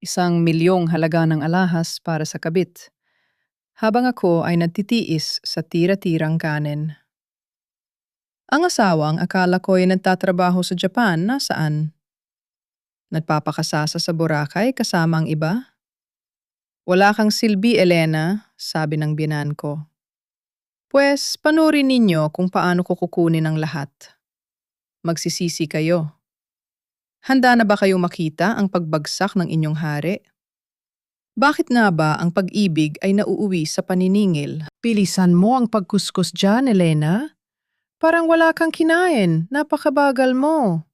1 milyong halaga ng alahas para sa kabit, habang ako ay nagtitiis sa tira-tirang kanin. Ang asawang akala ko'y nagtatrabaho sa Japan, nasaan? Nagpapakasasa sa Boracay kasama ang iba? Wala kang silbi, Elena, sabi ng biyenan ko. Pwes, panurin ninyo kung paano ko kukunin ang lahat. Magsisisi kayo. Handa na ba kayong makita ang pagbagsak ng inyong hari? Bakit nga ba ang pag-ibig ay nauuwi sa paniningil? Bilisan mo ang pagkuskus dyan, Elena. Parang wala kang kinain. Napakabagal mo.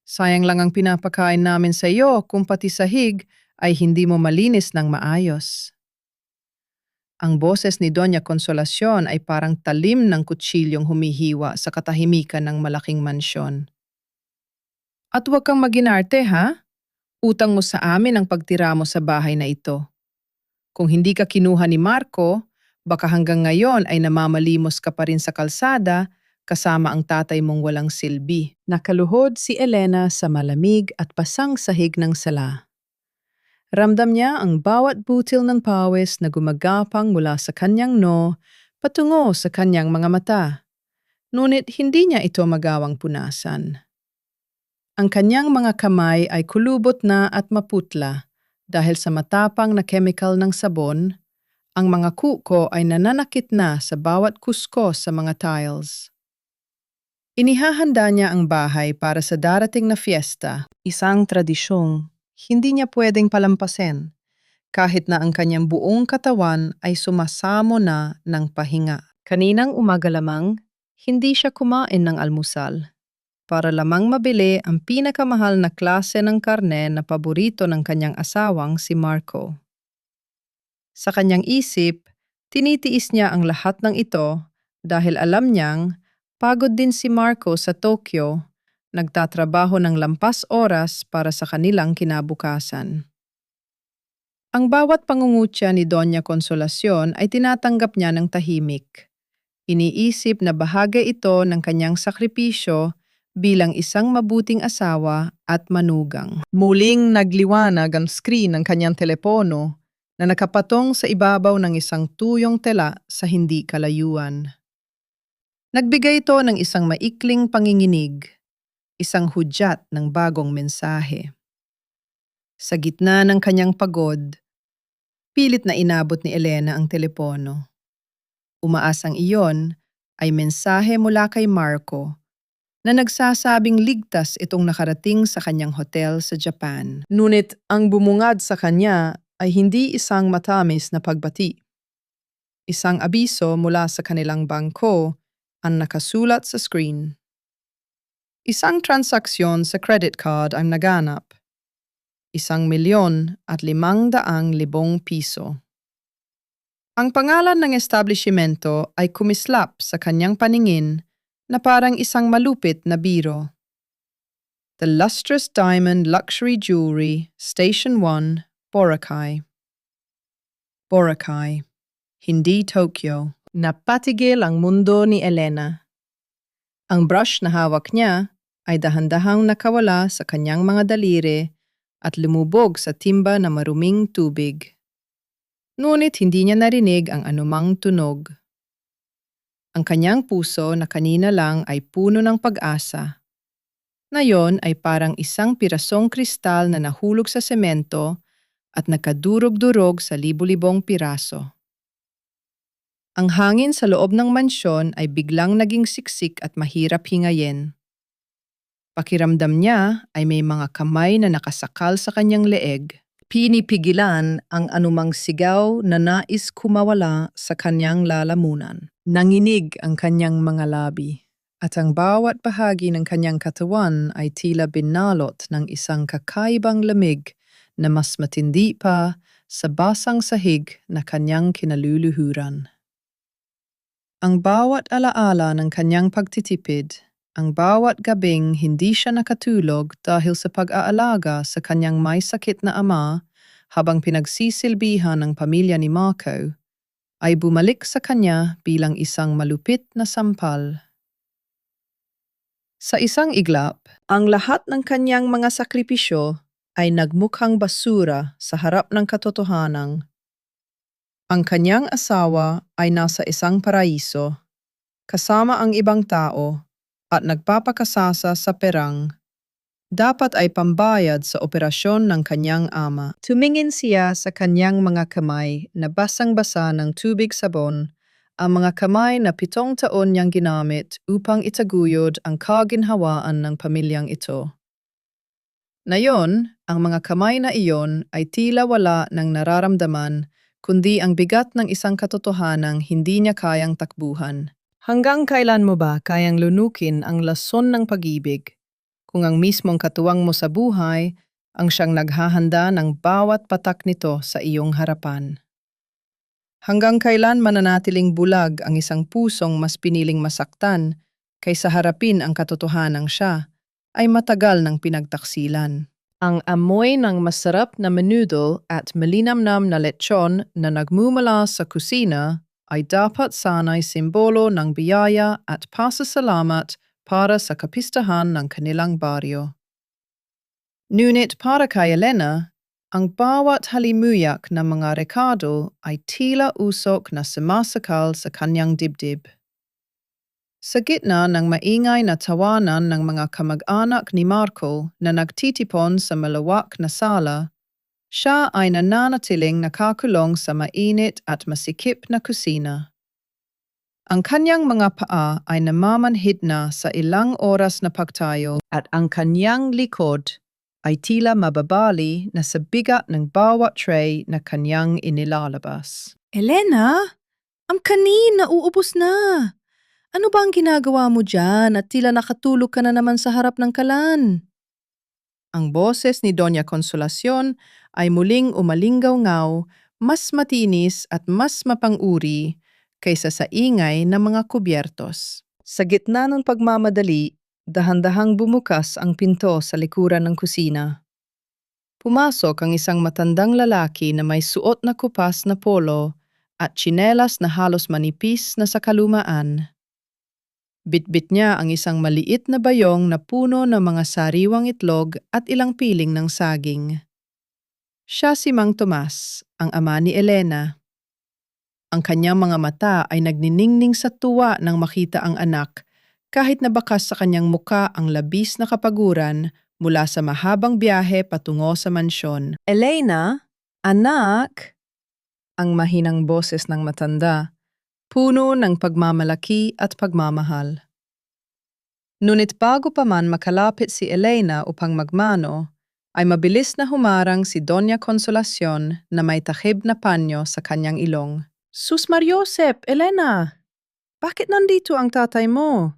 Sayang lang ang pinapakain namin sa iyo kung pati sahig ay hindi mo malinis ng maayos. Ang boses ni Doña Consolacion ay parang talim ng kutsilyong humihiwa sa katahimikan ng malaking mansyon. At huwag kang maginarte, ha? Utang mo sa amin ang pagtira mo sa bahay na ito. Kung hindi ka kinuha ni Marco, baka hanggang ngayon ay namamalimos ka pa rin sa kalsada kasama ang tatay mong walang silbi. Nakaluhod si Elena sa malamig at pasang sahig ng sala. Ramdam niya ang bawat butil ng pawis na gumagapang mula sa kanyang noo patungo sa kanyang mga mata. Ngunit hindi niya ito magawang punasan. Ang kanyang mga kamay ay kulubot na at maputla dahil sa matapang na chemical ng sabon. Ang mga kuko ay nananakit na sa bawat kusko sa mga tiles. Inihahanda niya ang bahay para sa darating na fiesta, isang tradisyong hindi niya pwedeng palampasin, kahit na ang kanyang buong katawan ay sumasamo na ng pahinga. Kaninang umaga lamang, hindi siya kumain ng almusal, para lamang mabili ang pinakamahal na klase ng karne na paborito ng kanyang asawang si Marco. Sa kanyang isip, tinitiis niya ang lahat ng ito dahil alam niyang pagod din si Marco sa Tokyo, nagtatrabaho ng lampas oras para sa kanilang kinabukasan. Ang bawat pangungutya ni Doña Consolacion ay tinatanggap niya ng tahimik. Iniisip na bahagi ito ng kanyang sakripisyo bilang isang mabuting asawa at manugang. Muling nagliwanag ang screen ng kanyang telepono na nakapatong sa ibabaw ng isang tuyong tela sa hindi kalayuan. Nagbigay ito ng isang maikling panginginig, isang hudyat ng bagong mensahe. Sa gitna ng kanyang pagod, pilit na inabot ni Elena ang telepono. Umaasang iyon ay mensahe mula kay Marco na nagsasabing ligtas itong nakarating sa kanyang hotel sa Japan. Ngunit ang bumungad sa kanya ay hindi isang matamis na pagbati. Isang abiso mula sa kanilang bangko ang nakasulat sa screen. Isang transaksyon sa credit card ang naganap. 1,500,000 piso. Ang pangalan ng establishmento ay kumislap sa kanyang paningin na parang isang malupit na biro. The Lustrous Diamond Luxury Jewelry, Station 1, Boracay. Boracay, hindi Tokyo. Napatigil ang mundo ni Elena. Ang brush na hawak niya ay dahan-dahang nakawala sa kanyang mga daliri at lumubog sa timba na maruming tubig. Ngunit hindi niya narinig ang anumang tunog. Ang kanyang puso na kanina lang ay puno ng pag-asa. Ngayon ay parang isang pirasong kristal na nahulog sa semento at nakadurog-durog sa libu-libong piraso. Ang hangin sa loob ng mansyon ay biglang naging siksik at mahirap hingayin. Pakiramdam niya ay may mga kamay na nakasakal sa kanyang leeg. Pinipigilan ang anumang sigaw na nais kumawala sa kanyang lalamunan. Nanginig ang kanyang mga labi, at ang bawat bahagi ng kanyang katawan ay tila binalot ng isang kakaibang lamig na mas matindi pa sa basang sahig na kanyang kinaluluhuran. Ang bawat alaala ng kanyang pagtitipid, ang bawat gabing hindi siya nakatulog dahil sa pag-aalaga sa kanyang may sakit na ama habang pinagsisilbihan ng pamilya ni Marco, ay bumalik sa kanya bilang isang malupit na sampal. Sa isang iglap, ang lahat ng kanyang mga sakripisyo ay nagmukhang basura sa harap ng katotohanan. Ang kanyang asawa ay nasa isang paraiso, kasama ang ibang tao, at nagpapakasasa sa perang. Dapat ay pambayad sa operasyon ng kanyang ama. Tumingin siya sa kanyang mga kamay na basang-basa ng tubig sabon, ang mga kamay na 7 taon niyang ginamit upang itaguyod ang kaginhawaan ng pamilyang ito. Ngayon, ang mga kamay na iyon ay tila wala ng nararamdaman, kundi ang bigat ng isang katotohanang hindi niya kayang takbuhan. Hanggang kailan mo ba kayang lunukin ang lason ng pag-ibig? Kung ang mismong katuwang mo sa buhay ang siyang naghahanda ng bawat patak nito sa iyong harapan. Hanggang kailan mananatiling bulag ang isang pusong mas piniling masaktan kaysa harapin ang katotohanang siya ay matagal ng pinagtaksilan. Ang amoy ng masarap na menudo at malinamnam na lechon na nagmumula sa kusina ay dapat sana'y simbolo ng biyaya at pasasalamat para sa kapistahan ng kanilang baryo. Ngunit para kay Elena, ang bawat halimuyak na mga rekado ay tila usok na sumasakal sa kanyang dibdib. Sa gitna ng maingay na tawanan ng mga kamag-anak ni Marco na nagtitipon sa malawak na sala, siya ay nananatiling nakakulong sa mainit at masikip na kusina. Ang kanyang mga paa ay namamanhid na sa ilang oras na pagtayo at ang kanyang likod ay tila mababali na sa bigat ng bawat tray na kanyang inilalabas. Elena, ang kanin nauubos na. Ano ba ang ginagawa mo dyan at tila nakatulog ka na naman sa harap ng kalan? Ang boses ni Doña Consolacion ay muling umalinggaw-ngaw, mas matinis at mas mapang-uri kaysa sa ingay ng mga kubyertos. Sa gitna ng pagmamadali, dahan-dahang bumukas ang pinto sa likuran ng kusina. Pumasok ang isang matandang lalaki na may suot na kupas na polo at tsinelas na halos manipis na sa kalumaan. Bitbit niya ang isang maliit na bayong na puno ng mga sariwang itlog at ilang piling ng saging. Siya si Mang Tomas, ang ama ni Elena. Ang kanyang mga mata ay nagniningning sa tuwa nang makita ang anak, kahit nabakas sa kanyang muka ang labis na kapaguran mula sa mahabang biyahe patungo sa mansyon. Elena, anak! Ang mahinang boses ng matanda, puno ng pagmamalaki at pagmamahal. Ngunit bago pa man makalapit si Elena upang magmano, ay mabilis na humarang si Doña Consolacion na may takib na panyo sa kanyang ilong. Sus Mariosep, Elena! Bakit nandito ang tatay mo?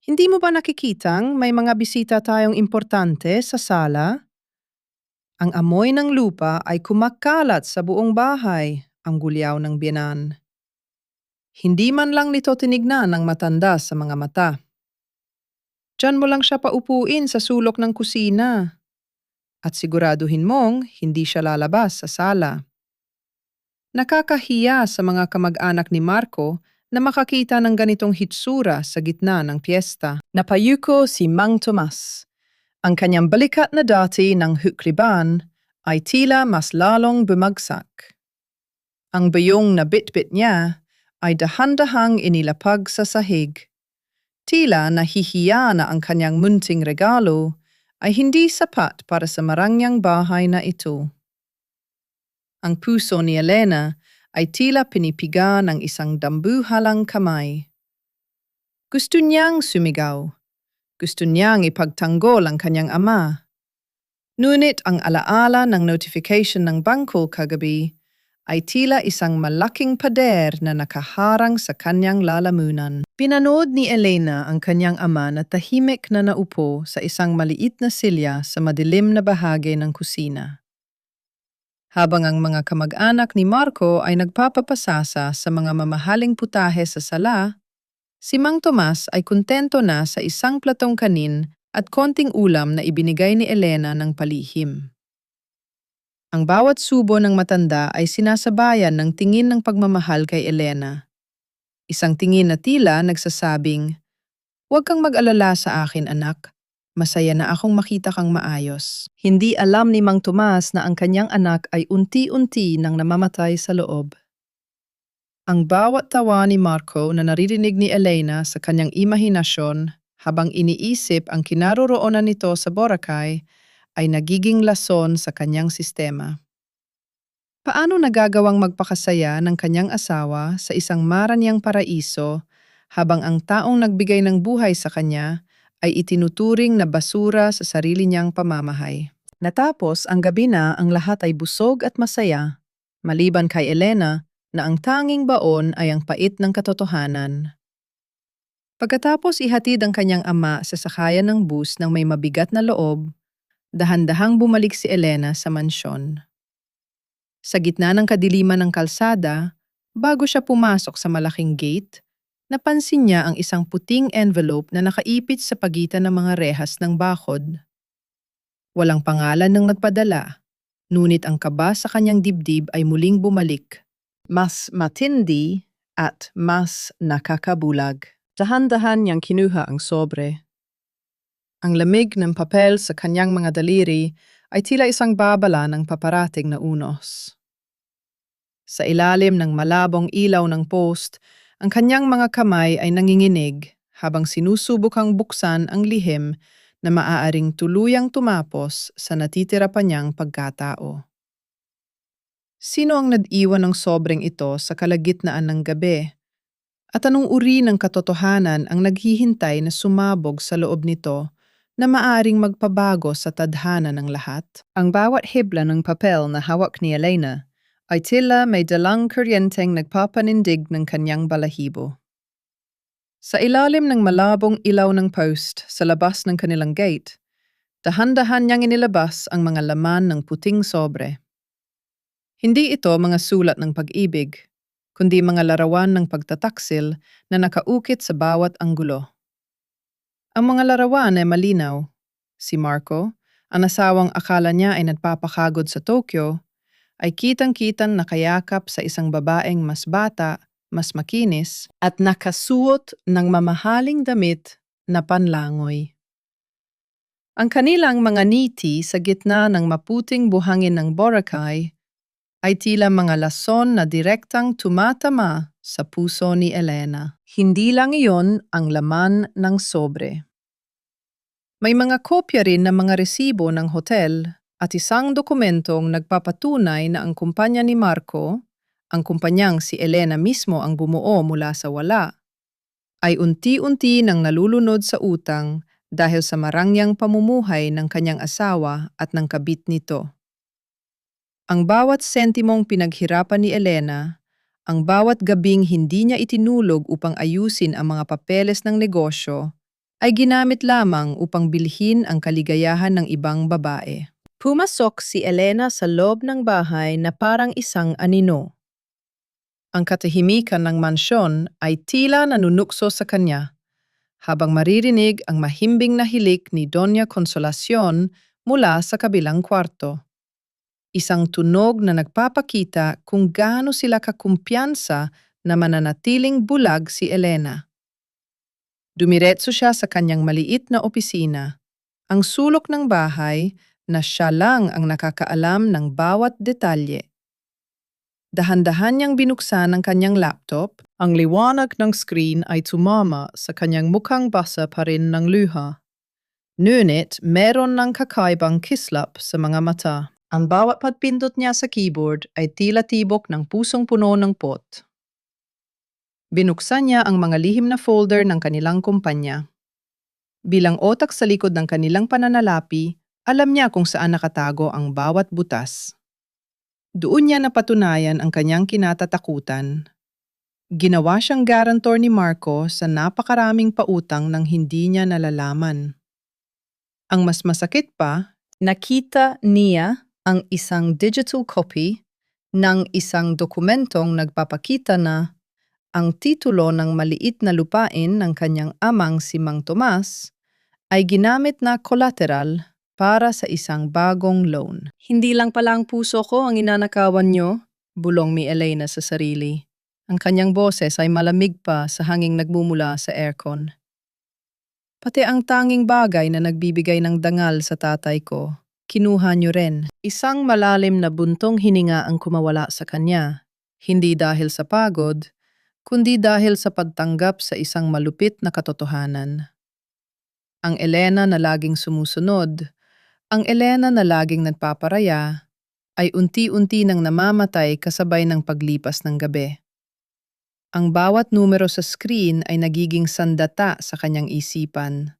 Hindi mo ba nakikitang may mga bisita tayong importante sa sala? Ang amoy ng lupa ay kumakalat sa buong bahay, ang gulyaw ng biyenan. Hindi man lang nito tinignan ng matanda sa mga mata. Diyan mo lang siya paupuin sa sulok ng kusina. At siguraduhin mong hindi siya lalabas sa sala. Nakakahiya sa mga kamag-anak ni Marco na makakita ng ganitong hitsura sa gitna ng piyesta. Napayuko si Mang Tomas. Ang kanyang balikat na dati ng hukriban ay tila mas lalong bumagsak. Ang bayong na bitbit niya ay dahan-dahang inilapag sa sahig. Tila nahihiya na ang kanyang munting regalo ay hindi sapat para sa marangyang bahay na ito. Ang puso ni Elena ay tila pinipiga ng isang dambuhalang kamay. Gusto niyang sumigaw. Gusto niyang ipagtanggol ang kanyang ama. Ngunit ang alaala ng notification ng bangko kagabi ay tila isang malaking pader na nakaharang sa kanyang lalamunan. Pinanood ni Elena ang kanyang ama na tahimik na naupo sa isang maliit na silya sa madilim na bahagi ng kusina. Habang ang mga kamag-anak ni Marco ay nagpapapasasa sa mga mamahaling putahe sa sala, si Mang Tomas ay kontento na sa isang platong kanin at konting ulam na ibinigay ni Elena ng palihim. Ang bawat subo ng matanda ay sinasabayan ng tingin ng pagmamahal kay Elena. Isang tingin na tila nagsasabing, "Huwag kang mag-alala sa akin, anak. Masaya na akong makita kang maayos. Hindi alam ni Mang Tomas na ang kanyang anak ay unti-unti nang namamatay sa loob. Ang bawat tawa ni Marco na naririnig ni Elena sa kanyang imahinasyon habang iniisip ang kinaroroonan nito sa Boracay ay nagiging lason sa kanyang sistema. Paano nagagawang magpakasaya ng kanyang asawa sa isang maranyang paraiso habang ang taong nagbigay ng buhay sa kanya ay itinuturing na basura sa sarili niyang pamamahay? Natapos ang gabi na ang lahat ay busog at masaya, maliban kay Elena na ang tanging baon ay ang pait ng katotohanan. Pagkatapos ihatid ang kanyang ama sa sakayan ng bus ng may mabigat na loob, dahan-dahang bumalik si Elena sa mansyon. Sa gitna ng kadiliman ng kalsada, bago siya pumasok sa malaking gate, napansin niya ang isang puting envelope na nakaipit sa pagitan ng mga rehas ng bakod. Walang pangalan ng nagpadala, ngunit ang kaba sa kanyang dibdib ay muling bumalik. Mas matindi at mas nakakabulag. Dahan-dahan niyang kinuha ang sobre. Ang lamig ng papel sa kanyang mga daliri ay tila isang babala ng paparating na unos. Sa ilalim ng malabong ilaw ng post, ang kanyang mga kamay ay nanginginig habang sinusubukang buksan ang lihim na maaaring tuluyang tumapos sa natitira pa niyang pagkatao. Sino ang nag-iwan ng sobreng ito sa kalagitnaan ng gabi? At anong uri ng katotohanan ang naghihintay na sumabog sa loob nito na maaring magpabago sa tadhana ng lahat? Ang bawat hibla ng papel na hawak ni Elena ay tila may dalang kuryenteng nagpapanindig ng kanyang balahibo. Sa ilalim ng malabong ilaw ng post sa labas ng kanilang gate, dahan-dahan niyang inilabas ang mga laman ng puting sobre. Hindi ito mga sulat ng pag-ibig, kundi mga larawan ng pagtataksil na nakaukit sa bawat anggulo. Ang mga larawan ay malinaw. Si Marco, ang asawang akala niya ay nagpapakagod sa Tokyo, ay kitang-kitang nakayakap sa isang babaeng mas bata, mas makinis, at nakasuot ng mamahaling damit na panlangoy. Ang kanilang mga ngiti sa gitna ng maputing buhangin ng Boracay ay tila mga lason na direktang tumatama sa puso ni Elena. Hindi lang iyon ang laman ng sobre. May mga kopya rin ng mga resibo ng hotel at isang dokumentong nagpapatunay na ang kumpanya ni Marco, ang kumpanyang si Elena mismo ang bumuo mula sa wala, ay unti-unti nang nalulunod sa utang dahil sa marangyang pamumuhay ng kanyang asawa at ng kabit nito. Ang bawat sentimong pinaghirapan ni Elena, ang bawat gabing hindi niya itinulog upang ayusin ang mga papeles ng negosyo, ay ginamit lamang upang bilhin ang kaligayahan ng ibang babae. Pumasok si Elena sa loob ng bahay na parang isang anino. Ang katahimikan ng mansyon ay tila nanunukso sa kanya, habang maririnig ang mahimbing na hilik ni Doña Consolacion mula sa kabilang kwarto. Isang tunog na nagpapakita kung gaano sila kakumpiyansa na mananatiling bulag si Elena. Dumiretso siya sa kanyang maliit na opisina, ang sulok ng bahay na siya lang ang nakakaalam ng bawat detalye. Dahan-dahan niyang binuksan ang kanyang laptop, ang liwanag ng screen ay tumama sa kanyang mukhang basa pa rin ng luha. Ngunit meron ng kakaibang kislap sa mga mata. Ang bawat pagpindot niya sa keyboard ay tila tibok ng pusong puno ng pot. Binuksan niya ang mga lihim na folder ng kanilang kumpanya. Bilang otak sa likod ng kanilang pananalapi, alam niya kung saan nakatago ang bawat butas. Doon niya napatunayan ang kanyang kinatatakutan. Ginawa siyang guarantor ni Marco sa napakaraming pautang nang hindi niya nalalaman. Ang mas masakit pa, nakita niya ang isang digital copy ng isang dokumentong nagpapakita na ang titulo ng maliit na lupain ng kanyang amang si Mang Tomas ay ginamit na collateral para sa isang bagong loan. Hindi lang pala ang puso ko ang inanakawan niyo, bulong ni Elena sa sarili. Ang kanyang boses ay malamig pa sa hanging nagmumula sa aircon. Pati ang tanging bagay na nagbibigay ng dangal sa tatay ko, kinuha niyo rin. Isang malalim na buntong hininga ang kumawala sa kanya. Hindi dahil sa pagod, kundi dahil sa pagtanggap sa isang malupit na katotohanan. Ang Elena na laging sumusunod, ang Elena na laging nagpaparaya, ay unti-unti nang namamatay kasabay ng paglipas ng gabi. Ang bawat numero sa screen ay nagiging sandata sa kanyang isipan.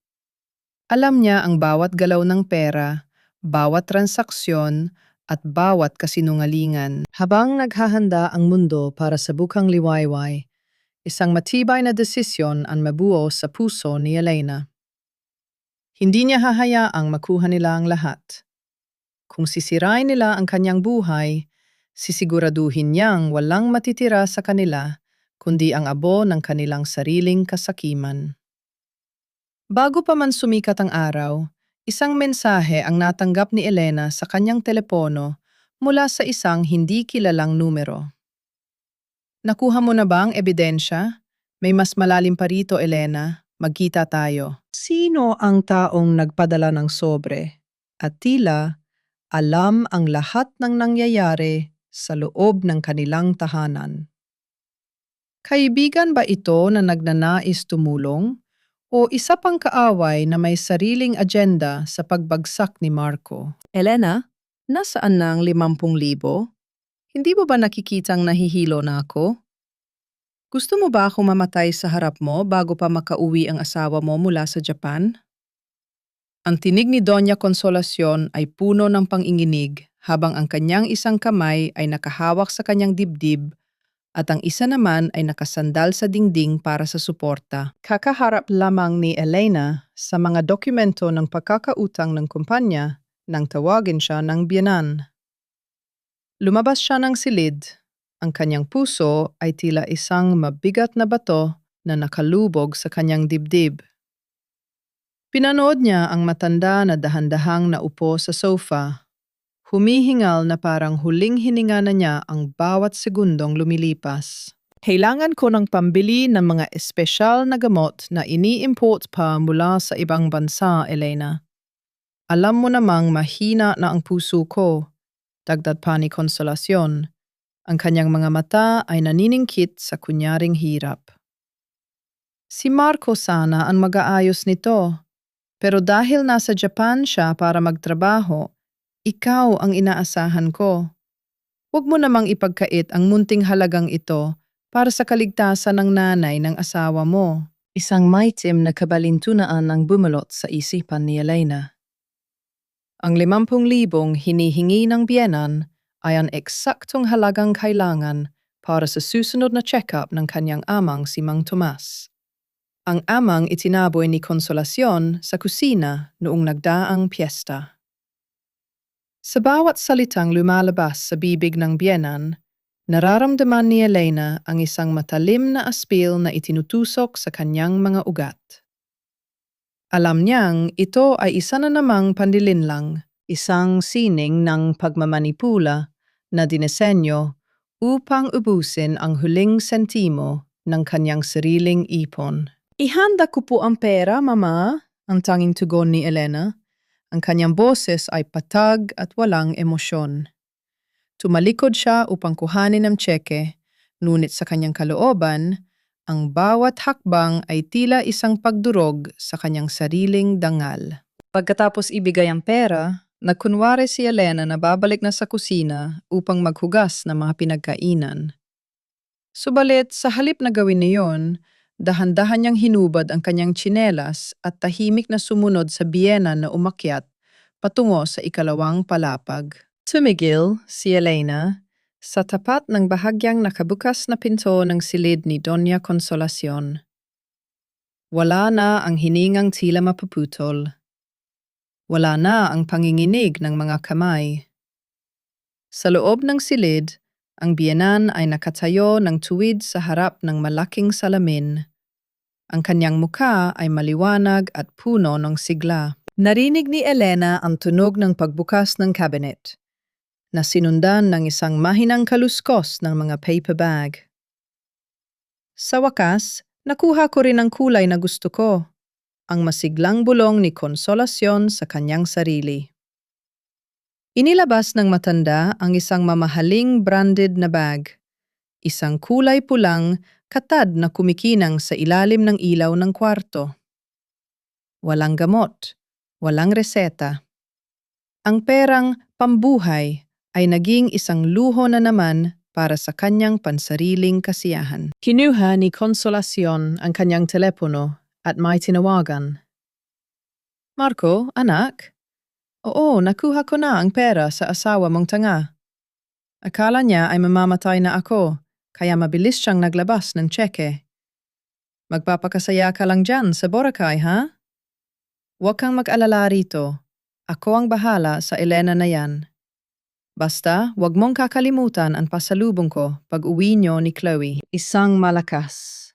Alam niya ang bawat galaw ng pera, bawat transaksyon, at bawat kasinungalingan. Habang naghahanda ang mundo para sa bukang liwayway, isang matibay na desisyon ang mabuo sa puso ni Elena. Hindi niya hahayaang makuha nila ang lahat. Kung sisirain nila ang kanyang buhay, sisiguraduhin niyang walang matitira sa kanila kundi ang abo ng kanilang sariling kasakiman. Bago pa man sumikat ang araw, isang mensahe ang natanggap ni Elena sa kanyang telepono mula sa isang hindi kilalang numero. Nakuha mo na ba ang ebidensya? May mas malalim pa rito, Elena. Magkita tayo. Sino ang taong nagpadala ng sobre? At tila, alam ang lahat ng nangyayari sa loob ng kanilang tahanan. Kaibigan ba ito na nagnanais tumulong? O isa pang kaaway na may sariling agenda sa pagbagsak ni Marco? Elena, nasaan na ang 50,000? Hindi mo ba nakikitang nahihilo na ako? Gusto mo ba akong mamatay sa harap mo bago pa makauwi ang asawa mo mula sa Japan? Ang tinig ni Doña Consolacion ay puno ng panginginig habang ang kanyang isang kamay ay nakahawak sa kanyang dibdib at ang isa naman ay nakasandal sa dingding para sa suporta. Kakaharap lamang ni Elena sa mga dokumento ng pagkakautang ng kumpanya nang tawagin siya ng biyenan. Lumabas siya ng silid. Ang kanyang puso ay tila isang mabigat na bato na nakalubog sa kanyang dibdib. Pinanood niya ang matanda na dahan-dahang naupo sa sofa. Humihingal na parang huling hininga na niya ang bawat segundong lumilipas. Kailangan ko ng pambili ng mga espesyal na gamot na ini-import pa mula sa ibang bansa, Elena. Alam mo namang mahina na ang puso ko, dagdag pa ni Consolacion. Ang kanyang mga mata ay naniningkit sa kunyaring hirap. Si Marco sana ang mag-aayos nito, pero dahil nasa Japan siya para magtrabaho, ikaw ang inaasahan ko. Huwag mo namang ipagkait ang munting halagang ito para sa kaligtasan ng nanay ng asawa mo. Isang maitim na kabalintunaan ang bumulot sa isipan ni Elena. Ang 50,000 hinihingi ng biyenan ay ang eksaktong halagang kailangan para sa susunod na check-up ng kanyang amang si Mang Tomas. Ang amang itinaboy ni Consolacion sa kusina noong nagdaang piyesta. Sa bawat salitang lumalabas sa bibig ng biyenan, nararamdaman ni Elena ang isang matalim na aspil na itinutusok sa kanyang mga ugat. Alam niyang ito ay isa na namang pandilinlang, isang sining ng pagmamanipula na dinesenyo upang ubusin ang huling sentimo ng kanyang sariling ipon. Ihanda ko po ang pera, Mama, ang tanging tugon ni Elena. Ang kanyang boses ay patag at walang emosyon. Tumalikod siya upang kuhanin ang tseke, ngunit sa kanyang kalooban, ang bawat hakbang ay tila isang pagdurog sa kanyang sariling dangal. Pagkatapos ibigay ang pera, nagkunwari si Elena na babalik na sa kusina upang maghugas ng mga pinagkainan. Subalit sa halip na gawin niyon, dahan-dahan niyang hinubad ang kanyang tsinelas at tahimik na sumunod sa biyenan na umakyat patungo sa ikalawang palapag. Tumigil si Elena sa tapat ng bahagyang nakabukas na pinto ng silid ni Doña Consolacion. Wala na ang hiningang tila mapuputol. Wala na ang panginginig ng mga kamay. Sa loob ng silid, ang biyenan ay nakatayo ng tuwid sa harap ng malaking salamin. Ang kanyang mukha ay maliwanag at puno ng sigla. Narinig ni Elena ang tunog ng pagbukas ng cabinet, na sinundan ng isang mahinang kaluskos ng mga paper bag. Sa wakas, nakuha ko rin ang kulay na gusto ko. ang masiglang bulong ni Konsolasyon sa kanyang sarili. Inilabas ng matanda ang isang mamahaling branded na bag. Isang kulay pulang, katad na kumikinang sa ilalim ng ilaw ng kwarto. Walang gamot, walang reseta. Ang perang pambuhay ay naging isang luho na naman para sa kanyang pansariling kasiyahan. Kinuha ni Konsolasyon ang kanyang telepono at may tinawagan. Marco, anak? Oo, nakuha ko na ang pera sa asawa mong tanga. Akala niya ay mamamatay na ako, kaya mabilis siyang naglabas ng tseke. Magpapakasaya ka lang dyan sa Boracay, ha? Huwag kang mag-alala rito. Ako ang bahala sa Elena na yan. Basta, huwag mong kakalimutan ang pasalubong ko pag uwi niyo ni Chloe. Isang malakas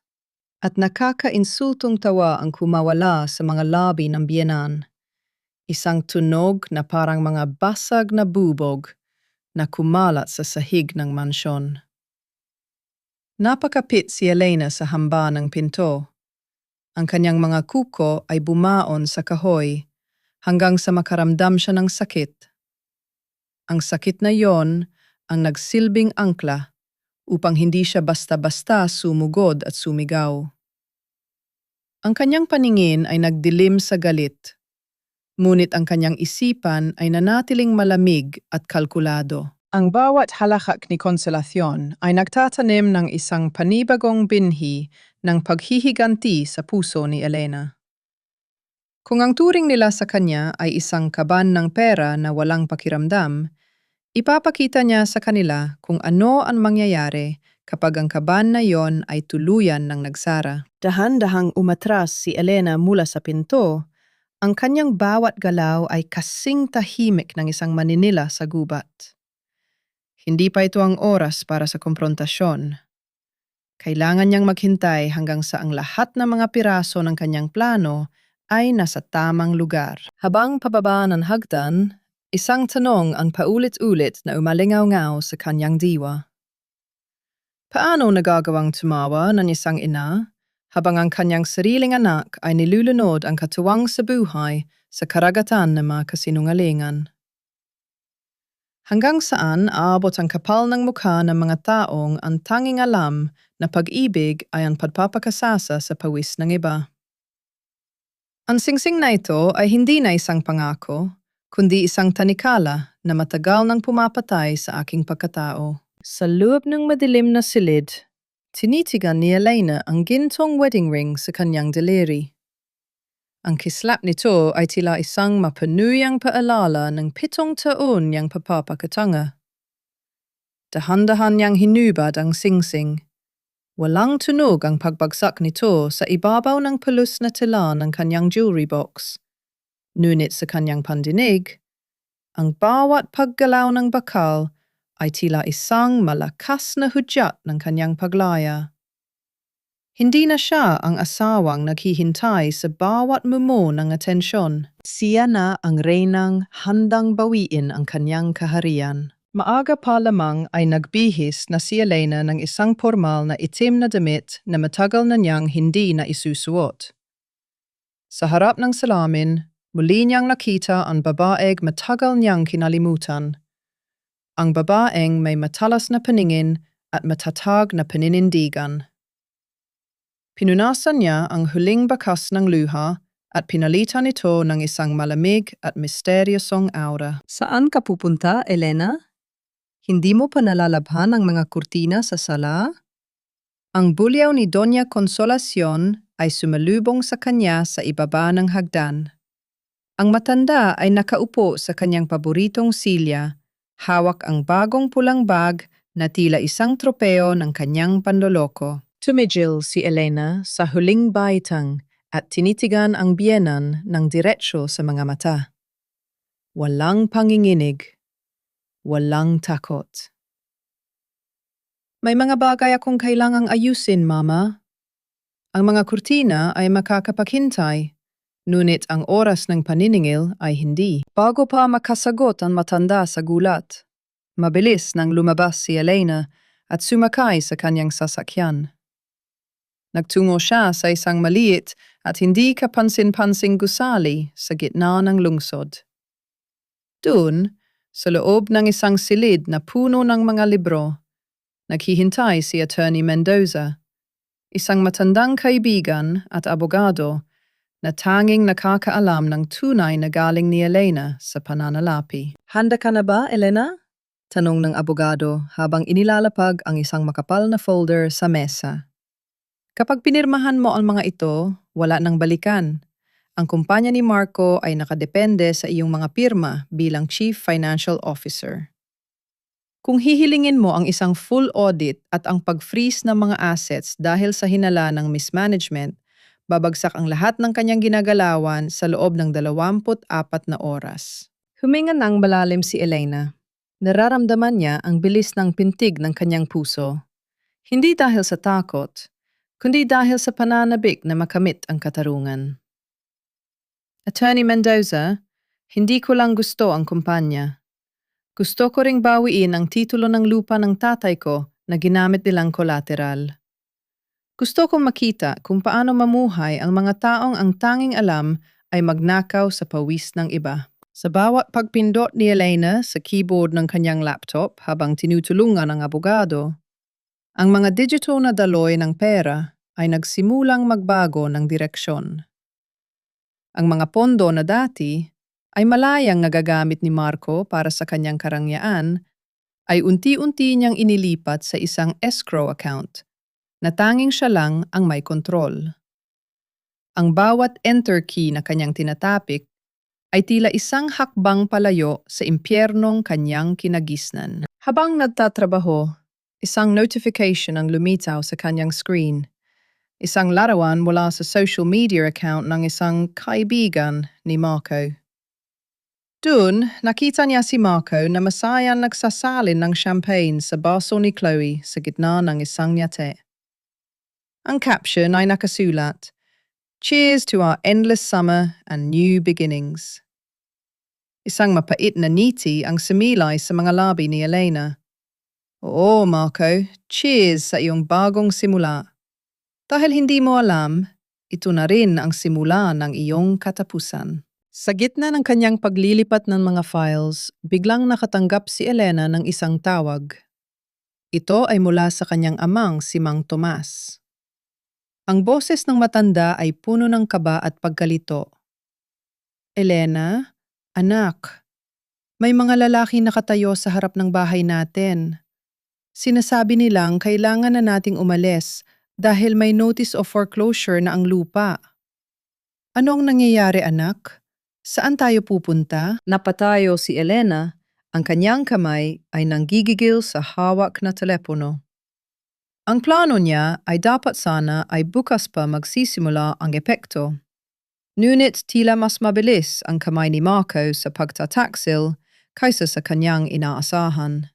at nakakainsultong tawa ang kumawala sa mga labi ng biyenan. Isang tunog na parang mga basag na bubog na kumalat sa sahig ng mansyon. Napakapit si Elena sa hamba ng pinto. Ang kanyang mga kuko ay bumaon sa kahoy hanggang sa makaramdam siya ng sakit. Ang sakit na yon ang nagsilbing angkla upang hindi siya basta-basta sumugod at sumigaw. Ang kanyang paningin ay nagdilim sa galit, ngunit ang kanyang isipan ay nanatiling malamig at kalkulado. Ang bawat halakak ni Konsolasyon ay nagtatanim ng isang panibagong binhi ng paghihiganti sa puso ni Elena. Kung ang turing nila sa kanya ay isang kaban ng pera na walang pakiramdam, ipapakita niya sa kanila kung ano ang mangyayari kapag ang kaban na yon ay tuluyan ng nagsara. Dahan-dahang umatras si Elena mula sa pinto, ang kanyang bawat galaw ay kasing tahimik ng isang maninila sa gubat. Hindi pa ito ang oras para sa komprontasyon. Kailangan niyang maghintay hanggang sa ang lahat ng mga piraso ng kanyang plano ay nasa tamang lugar. Habang pababa ng hagdan, isang tanong ang paulit-ulit na umalingaw-ngaw sa kanyang diwa. Paano nagagawang tumawa ng isang ina habang ang kanyang sariling anak ay nilulunod ang katuwang sa buhay sa karagatan ng mga kasinungalingan? Hanggang saan aabot ang kapal ng mukha ng mga taong ang tanging alam na pag-ibig ay ang pagpapakasasa sa pawis ng iba. Ang singsing na ito ay hindi na isang pangako, kundi isang tanikala na matagal nang pumapatay sa aking pagkatao. Sa loob ng madilim na silid, tinitigan ni Elena ang gintong wedding ring sa kanyang daliri. Ang kislap nito ay tila isang mapanuyang paalala ng 7 taon niyang papapakatanga. Dahan-dahan niyang hinubad ang singsing. Walang tunog ang pagbagsak nito sa ibabaw ng pelus na tela ng kanyang jewelry box. Ngunit sa kanyang pandinig, ang bawat paggalaw ng bakal ay tila isang malakas na hudyat ng kanyang paglaya. Hindi na siya ang asawang naghihintay sa bawat mumo ng atensyon. Siya na ang reynang handang bawiin ang kanyang kaharian. Maaga pa lamang ay nagbihis na si Elena ng isang formal na itim na damit na matagal na niyang hindi na isusuot. Sa harap ng salamin, muli niyang nakita ang babaeng matagal niyang kinalimutan. Ang babaeng may matalas na paningin at matatag na paninindigan. Pinunasan niya ang huling bakas ng luha at pinalitan ito ng isang malamig at misteryosong aura. Saan ka pupunta, Elena? Hindi mo pa nalalabhan ang mga kurtina sa sala? Ang bulyaw ni Doña Consolacion ay sumalubong sa kanya sa ibaba ng hagdan. Ang matanda ay nakaupo sa kanyang paboritong silya, hawak ang bagong pulang bag na tila isang tropeo ng kanyang panloloko. Tumigil si Elena sa huling baitang at tinitigan ang biyenan ng diretsyo sa mga mata. Walang panginginig, walang takot. May mga bagay akong kailangang ayusin, Mama. Ang mga kurtina ay makakapaghintay, ngunit ang oras ng paniningil ay hindi. Bago pa makasagot ang matanda sa gulat, mabilis nang lumabas si Elena at sumakay sa kanyang sasakyan. Nagtungo siya sa isang maliit at hindi kapansin-pansing gusali sa gitna ng lungsod. Doon, sa loob ng isang silid na puno ng mga libro, naghihintay si Attorney Mendoza, isang matandang kaibigan at abogado na tanging nakakaalam ng tunay na galing ni Elena sa pananalapi. Handa ka na ba, Elena? Tanong ng abogado habang inilalapag ang isang makapal na folder sa mesa. Kapag pinirmahan mo ang mga ito, wala nang balikan. Ang kumpanya ni Marco ay nakadepende sa iyong mga pirma bilang Chief Financial Officer. Kung hihilingin mo ang isang full audit at ang pag-freeze ng mga assets dahil sa hinala ng mismanagement, babagsak ang lahat ng kanyang ginagalawan sa loob ng 24 na oras. Huminga ng malalim si Elena. Nararamdaman niya ang bilis ng pintig ng kanyang puso. Hindi dahil sa takot, kundi dahil sa pananabik na makamit ang katarungan. Attorney Mendoza, hindi ko lang gusto ang kumpanya. Gusto ko ring bawiin ang titulo ng lupa ng tatay ko na ginamit nilang collateral. Gusto kong makita kung paano mamuhay ang mga taong ang tanging alam ay magnakaw sa pawis ng iba. Sa bawat pagpindot ni Elena sa keyboard ng kanyang laptop habang tinutulungan ang abogado, ang mga digital na daloy ng pera ay nagsimulang magbago ng direksyon. Ang mga pondo na dati ay malayang nagagamit ni Marco para sa kanyang karangyaan ay unti-unti niyang inilipat sa isang escrow account na tanging siya lang ang may kontrol. Ang bawat enter key na kanyang tinatapik ay tila isang hakbang palayo sa impyernong kanyang kinagisnan. Habang nagtatrabaho, isang notification ang lumitaw sa kanyang screen. Isang larawan mula sa social media account ng isang kaibigan ni Marco. Doon, nakita niya si Marco na masayang nagsasalin ng champagne sa baso ni Chloe sa gitna ng isang yate. Ang caption ay nakasulat, "Cheers to our endless summer and new beginnings." Isang mapait na ngiti ang sumilay sa mga labi ni Elena. Oo, Marco, cheers sa iyong bagong simula. Dahil hindi mo alam, ito na rin ang simula ng iyong katapusan. Sa gitna ng kanyang paglilipat ng mga files, biglang nakatanggap si Elena ng isang tawag. Ito ay mula sa kanyang amang si Mang Tomas. Ang boses ng matanda ay puno ng kaba at pagkalito. Elena, anak, may mga lalaki nakatayo sa harap ng bahay natin. Sinasabi nilang kailangan na nating umalis dahil may notice of foreclosure na ang lupa. Ano ang nangyayari, anak? Saan tayo pupunta? Napatayo si Elena. Ang kanyang kamay ay nanggigigil sa hawak na telepono. Ang plano niya ay dapat sana ay bukas pa magsisimula ang epekto. Ngunit tila mas mabilis ang kamay ni Marco sa pagtataksil kaysa sa kanyang inaasahan.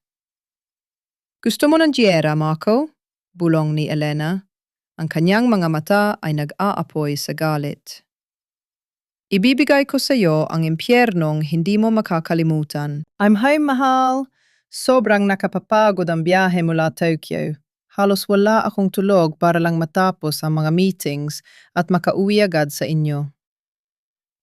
Gusto mo ng gyera, Marco? Bulong ni Elena. Ang kanyang mga mata ay nag-aapoy sa galit. Ibibigay ko sa iyo ang impyernong hindi mo makakalimutan. Hi, mahal. Sobrang nakapapagod ang biyahe mula Tokyo. Halos wala akong tulog para lang matapos ang mga meetings at makauwi agad sa inyo.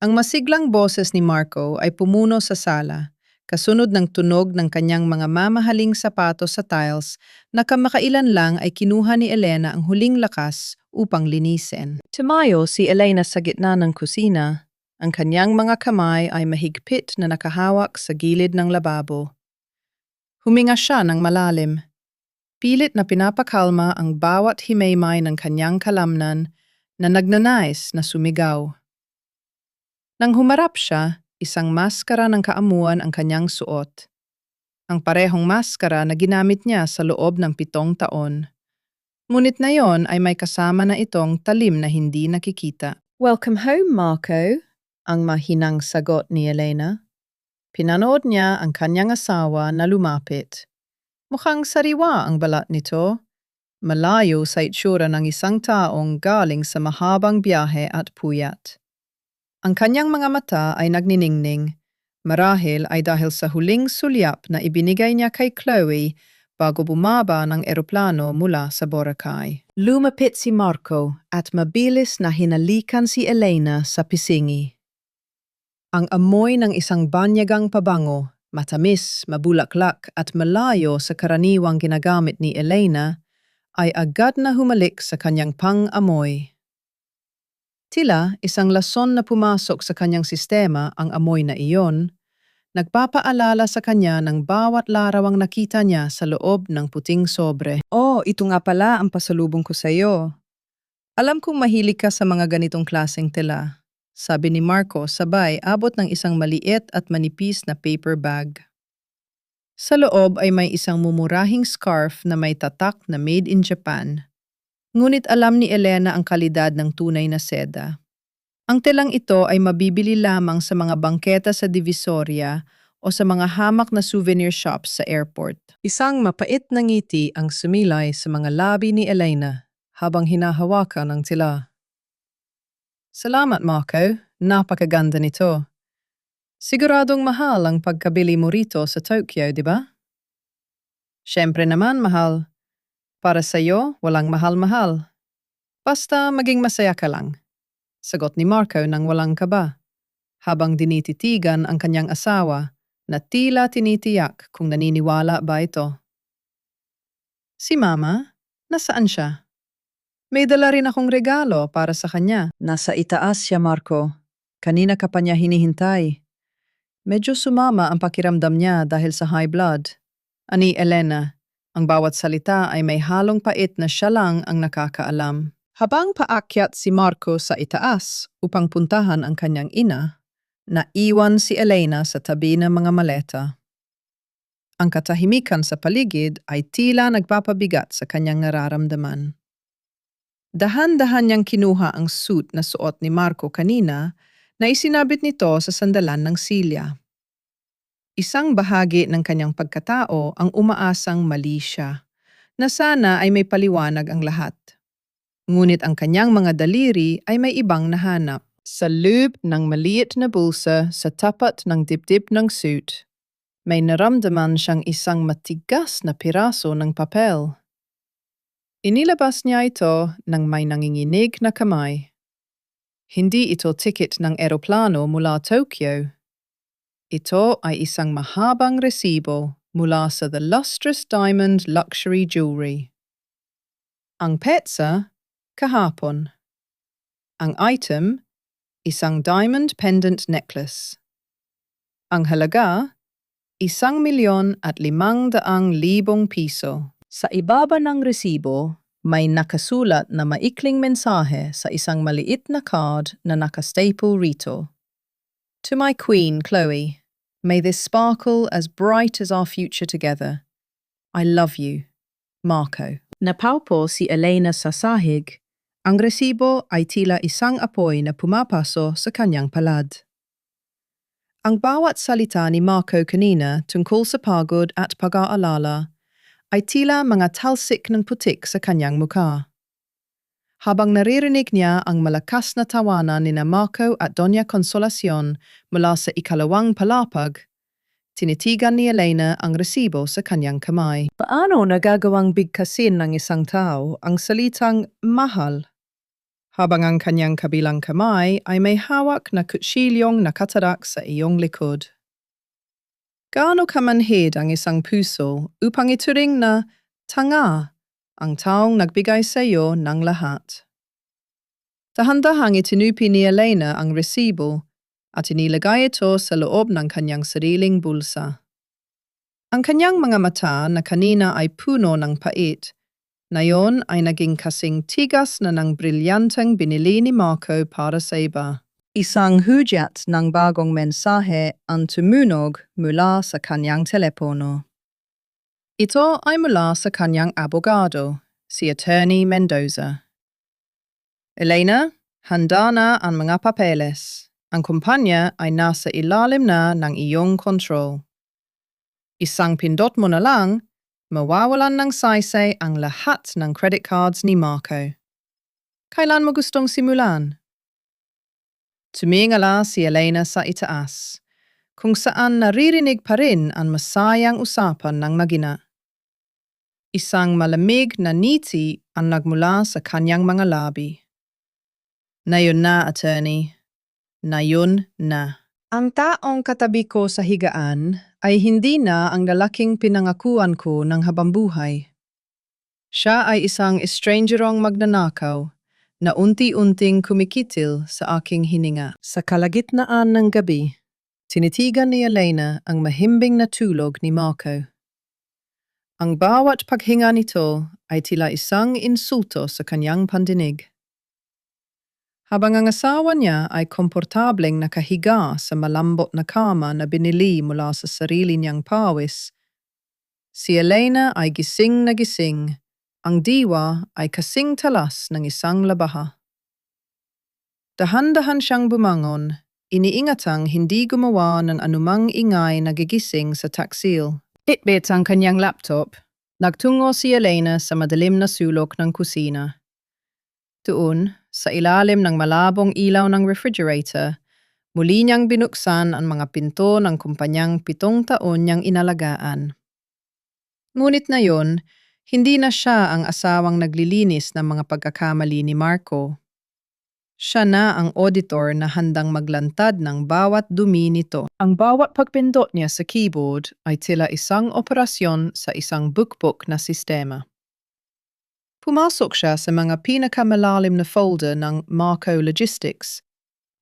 Ang masiglang boses ni Marco ay pumuno sa sala, kasunod ng tunog ng kanyang mga mamahaling sapatos sa tiles na kamakailan lang ay kinuha ni Elena ang huling lakas upang linisin. Tumayo si Elena sa gitna ng kusina. Ang kanyang mga kamay ay mahigpit na nakahawak sa gilid ng lababo. Huminga siya ng malalim. Pilit na pinapakalma ang bawat himaymay ng kanyang kalamnan na nagnanais na sumigaw. Nang humarap siya, isang maskara ng kaamuan ang kanyang suot. Ang parehong maskara na ginamit niya sa loob ng 7 taon. Ngunit na yon ay may kasama na itong talim na hindi nakikita. Welcome home, Marco, ang mahinang sagot ni Elena. Pinanood niya ang kanyang asawa na lumapit. Mukhang sariwa ang balat nito. Malayo sa itsura ng isang taong galing sa mahabang biyahe at puyat. Ang kanyang mga mata ay nagniningning. Marahil ay dahil sa huling sulyap na ibinigay niya kay Chloe bago bumaba ng eroplano mula sa Boracay. Lumapit si Marco at mabilis na hinalikan si Elena sa pisingi. Ang amoy ng isang banyagang pabango, matamis, mabulaklak at malayo sa karaniwang ginagamit ni Elena, ay agad na humalik sa kanyang pang-amoy. Tila isang lason na pumasok sa kanyang sistema ang amoy na iyon, nagpapaalala sa kanya ng bawat larawang nakita niya sa loob ng puting sobre. Oh, ito nga pala ang pasalubong ko sa iyo. Alam kong mahilig ka sa mga ganitong klaseng tela, sabi ni Marco sabay abot ng isang maliit at manipis na paper bag. Sa loob ay may isang mumurahing scarf na may tatak na made in Japan. Ngunit alam ni Elena ang kalidad ng tunay na seda. Ang telang ito ay mabibili lamang sa mga bangketa sa Divisoria o sa mga hamak na souvenir shops sa airport. Isang mapait na ngiti ang sumilay sa mga labi ni Elena habang hinahawakan ang tela. Salamat, Marco. Napakaganda nito. Siguradong mahal ang pagkabili mo rito sa Tokyo, di ba? Siyempre naman, mahal. Para sa'yo, walang mahal-mahal. Basta maging masaya ka lang. Sagot ni Marco nang walang kaba, habang dinititigan ang kanyang asawa na tila tinitiyak kung naniniwala ba ito. Si Mama, nasaan siya? May dala rin akong regalo para sa kanya. Nasa itaas siya, Marco. Kanina ka pa niya hinihintay. Medyo sumama ang pakiramdam niya dahil sa high blood. Ani Elena, ang bawat salita ay may halong pait na siya lang ang nakakaalam. Habang paakyat si Marco sa itaas upang puntahan ang kanyang ina, naiwan si Elena sa tabi ng mga maleta. Ang katahimikan sa paligid ay tila nagpapabigat sa kanyang nararamdaman. Dahan-dahan niyang kinuha ang suit na suot ni Marco kanina na isinabit nito sa sandalan ng silya. Isang bahagi ng kanyang pagkatao ang umaasang mali siya, na sana ay may paliwanag ang lahat. Ngunit ang kanyang mga daliri ay may ibang nahanap. Sa loob ng maliit na bulsa sa tapat ng dibdib ng suit, may naramdaman siyang isang matigas na piraso ng papel. Inilabas niya ito nang may nanginginig na kamay. Hindi ito ticket ng eroplano mula Tokyo. Ito ay isang mahabang resibo mula sa The Lustrous Diamond Luxury Jewelry. Ang petsa, kahapon. Ang item, isang diamond pendant necklace. Ang halaga, 1,500,000 piso. Sa ibaba ng resibo, may nakasulat na maikling mensahe sa isang maliit na card na nakastaple rito. To my queen, Chloe, may this sparkle as bright as our future together. I love you, Marco. Napaupo si Elena sa sahig. Ang resibo ay tila isang apoy na pumapaso sa kanyang palad. Ang bawat salita ni Marco kanina tungkol sa pagod at pag-aalala ay tila mga talsik ng putik sa kanyang mukha. Habang naririnig niya ang malakas na tawanan ni Marco at Doña Consolacion mula sa ikalawang palapag, tinitigan ni Elena ang resibo sa kanyang kamay. Paano nagagawang bigkasin ng isang tao ang salitang mahal? Habang ang kanyang kabilang kamay ay may hawak na kutsilyong nakatarak sa iyong likod. Gaano kamanhid ang isang puso upang ituring na tanga ang taong nagbigay sa iyo ng lahat. Dahan-dahang itinupi ni Elena ang resibo at inilagay ito sa loob ng kanyang sariling bulsa. Ang kanyang mga mata na kanina ay puno ng pait, ngayon ay naging kasing tigas na ng brilyanteng binili ni Marco para sa iba. Isang hudyat ng bagong mensahe ang tumunog mula sa kanyang telepono. Ito ay mula sa kanyang abogado, si Attorney Mendoza. Elena, handa na ang mga papeles. Ang kumpanya ay nasa ilalim na ng iyong kontrol. Isang pindot mo na lang, mawawalan ng saysay ang lahat ng credit cards ni Marco. Kailan mo gustong simulan? Tumingala si Elena sa itaas, kung saan naririnig pa rin ang masayang usapan ng magina. Isang malamig na ngiti ang nagmula sa kanyang mga labi. Nayon na, attorney. Nayon na. Ang taong katabi ko sa higaan ay hindi na ang lalaking pinangakuan ko ng habambuhay. Siya ay isang estrangerong magnanakaw na unti-unting kumikitil sa aking hininga. Sa kalagitnaan ng gabi, tinitigan ni Elena ang mahimbing na tulog ni Marco. Ang bawat paghinga nito ay tila isang insulto sa kanyang pandinig. Habang ang asawa niya ay komportableng nakahiga sa malambot na kama na binili mula sa sarili niyang pawis, si Elena ay gising na gising. Ang diwa ay kasing talas ng isang labaha. Dahan-dahan siyang bumangon, iniingatang hindi gumawa ng anumang ingay na gigising sa taksil. Itbit ang kanyang laptop. Nagtungo si Elena sa madilim na sulok ng kusina. Doon, sa ilalim ng malabong ilaw ng refrigerator, muli niyang binuksan ang mga pinto ng kumpanyang 7 taon niyang inalagaan. Ngunit na yon, hindi na siya ang asawang naglilinis ng mga pagkakamali ni Marco. Siya na ang auditor na handang maglantad ng bawat dumi nito. Ang bawat pagpindot niya sa keyboard ay tila isang operasyon sa isang bukbok na sistema. Pumasok siya sa mga pinakamalalim na folder ng Marco Logistics,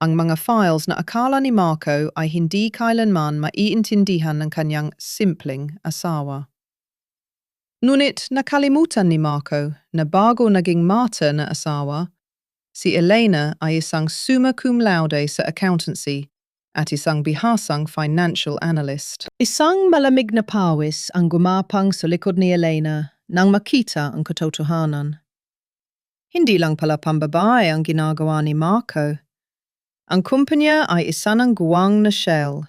ang mga files na akala ni Marco ay hindi kailanman maiintindihan ng kanyang simpleng asawa. Ngunit nakalimutan ni Marco na bago naging martyr na asawa, si Elena ay isang summa cum laude sa accountancy at isang bihasang financial analyst. Isang malamig na pawis ang gumapang sa likod ni Elena nang makita ang katotohanan. Hindi lang pala pambabae ang ginagawa ni Marco. Ang kumpanya ay isa ng guwang na shell.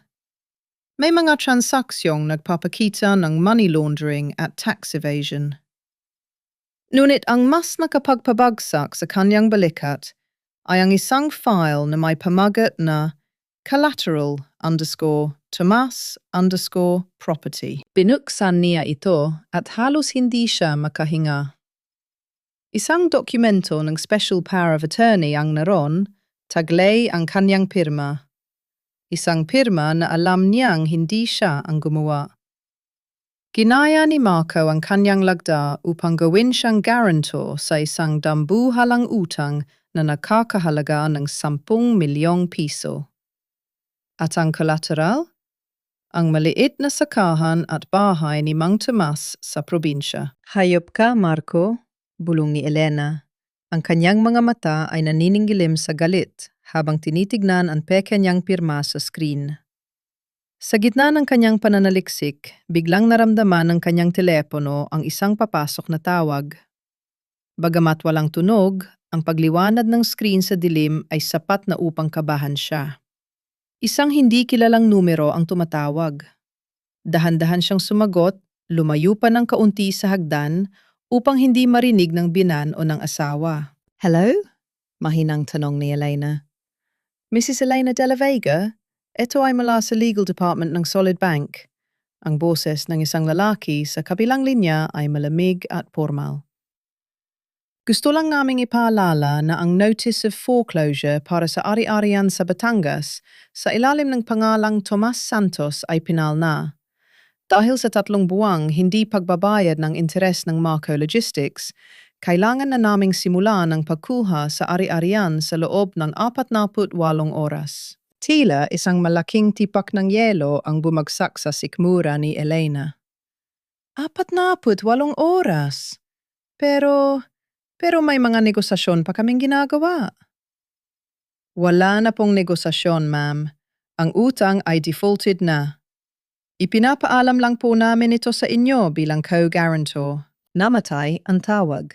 May mga transaksyong nagpapakita ng money laundering at tax evasion. Ngunit ang mas nakapagpabagsak sa kanyang balikat ay ang isang file na may pamagat na collateral_Tomas_property. Binuksan niya ito at halos hindi siya makahinga. Isang dokumento ng Special Power of Attorney ang naroon, taglay ang kanyang pirma. Isang pirma na alam niyang hindi siya ang gumawa. Ginaya ni Marco ang kanyang lagda upang gawin siyang guarantor sa isang dambuhalang utang na nakakahalaga ng 10 milyong piso. At ang collateral? Ang maliit na sakahan at bahay ni Mang Tomas sa probinsya. Hayop ka, Marco, bulong ni Elena. Ang kanyang mga mata ay nanininggilim sa galit habang tinitignan ang peke niyang pirma sa screen. Sa gitna ng kanyang pananaliksik, biglang naramdaman ng kanyang telepono ang isang papasok na tawag. Bagamat walang tunog, ang pagliwanag ng screen sa dilim ay sapat na upang kabahan siya. Isang hindi kilalang numero ang tumatawag. Dahan-dahan siyang sumagot, lumayo pa ng kaunti sa hagdan upang hindi marinig ng binan o ng asawa. Hello? Mahinang tanong ni Elena. Mrs. Elena de la Vega? Ito ay mula sa legal department ng Solid Bank. Ang boses ng isang lalaki sa kabilang linya ay malamig at formal. Gusto lang naming ipaalala na ang notice of foreclosure para sa ari-arian sa Batangas sa ilalim ng pangalang Tomas Santos ay pinal na. Dahil sa 3 buwang hindi pagbabayad ng interes ng Marco Logistics, kailangan na naming simulan ang pagkuha sa ari-arian sa loob ng 48 oras. Tila isang malaking tipak ng yelo ang bumagsak sa sikmura ni Elena. 48 oras? Pero may mga negosasyon pa kaming ginagawa. Wala na pong negosasyon, ma'am. Ang utang ay defaulted na. Ipinapaalam lang po namin ito sa inyo bilang co-guarantor. Namatay ang tawag.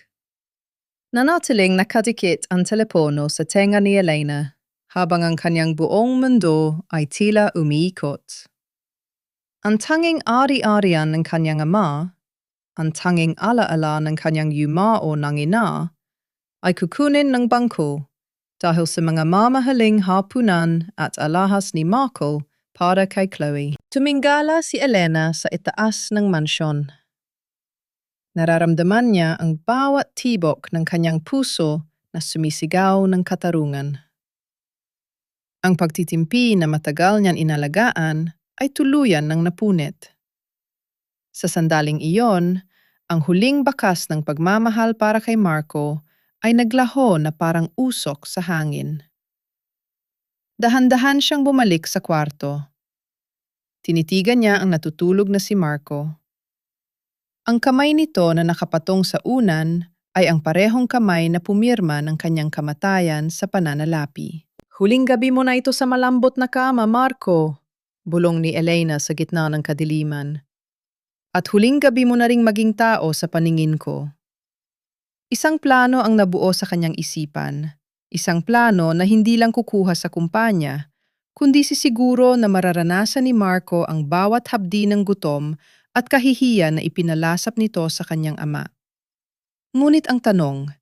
Nanatiling nakadikit ang telepono sa tenga ni Elena habang ang kanyang buong mundo ay tila umiikot. Ang tanging ari-arian ng kanyang ama, ang tanging ala-ala ng kanyang yumao ng ina, ay kukunin ng bangko dahil sa mga mamahaling hapunan at alahas ni Marco para kay Chloe. Tumingala si Elena sa itaas ng mansyon. Nararamdaman niya ang bawat tibok ng kanyang puso na sumisigaw ng katarungan. Ang pagtitimpi na matagal niyang inalagaan ay tuluyan ng napunit. Sa sandaling iyon, ang huling bakas ng pagmamahal para kay Marco ay naglaho na parang usok sa hangin. Dahan-dahan siyang bumalik sa kwarto. Tinitigan niya ang natutulog na si Marco. Ang kamay nito na nakapatong sa unan ay ang parehong kamay na pumirma ng kanyang kamatayan sa pananalapi. Huling gabi mo na ito sa malambot na kama, Marco, bulong ni Elena sa gitna ng kadiliman. At huling gabi mo na ring maging tao sa paningin ko. Isang plano ang nabuo sa kanyang isipan. Isang plano na hindi lang kukuha sa kumpanya, kundi sisiguro na mararanasan ni Marco ang bawat hapdi ng gutom at kahihiyan na ipinalasap nito sa kanyang ama. Ngunit ang tanong,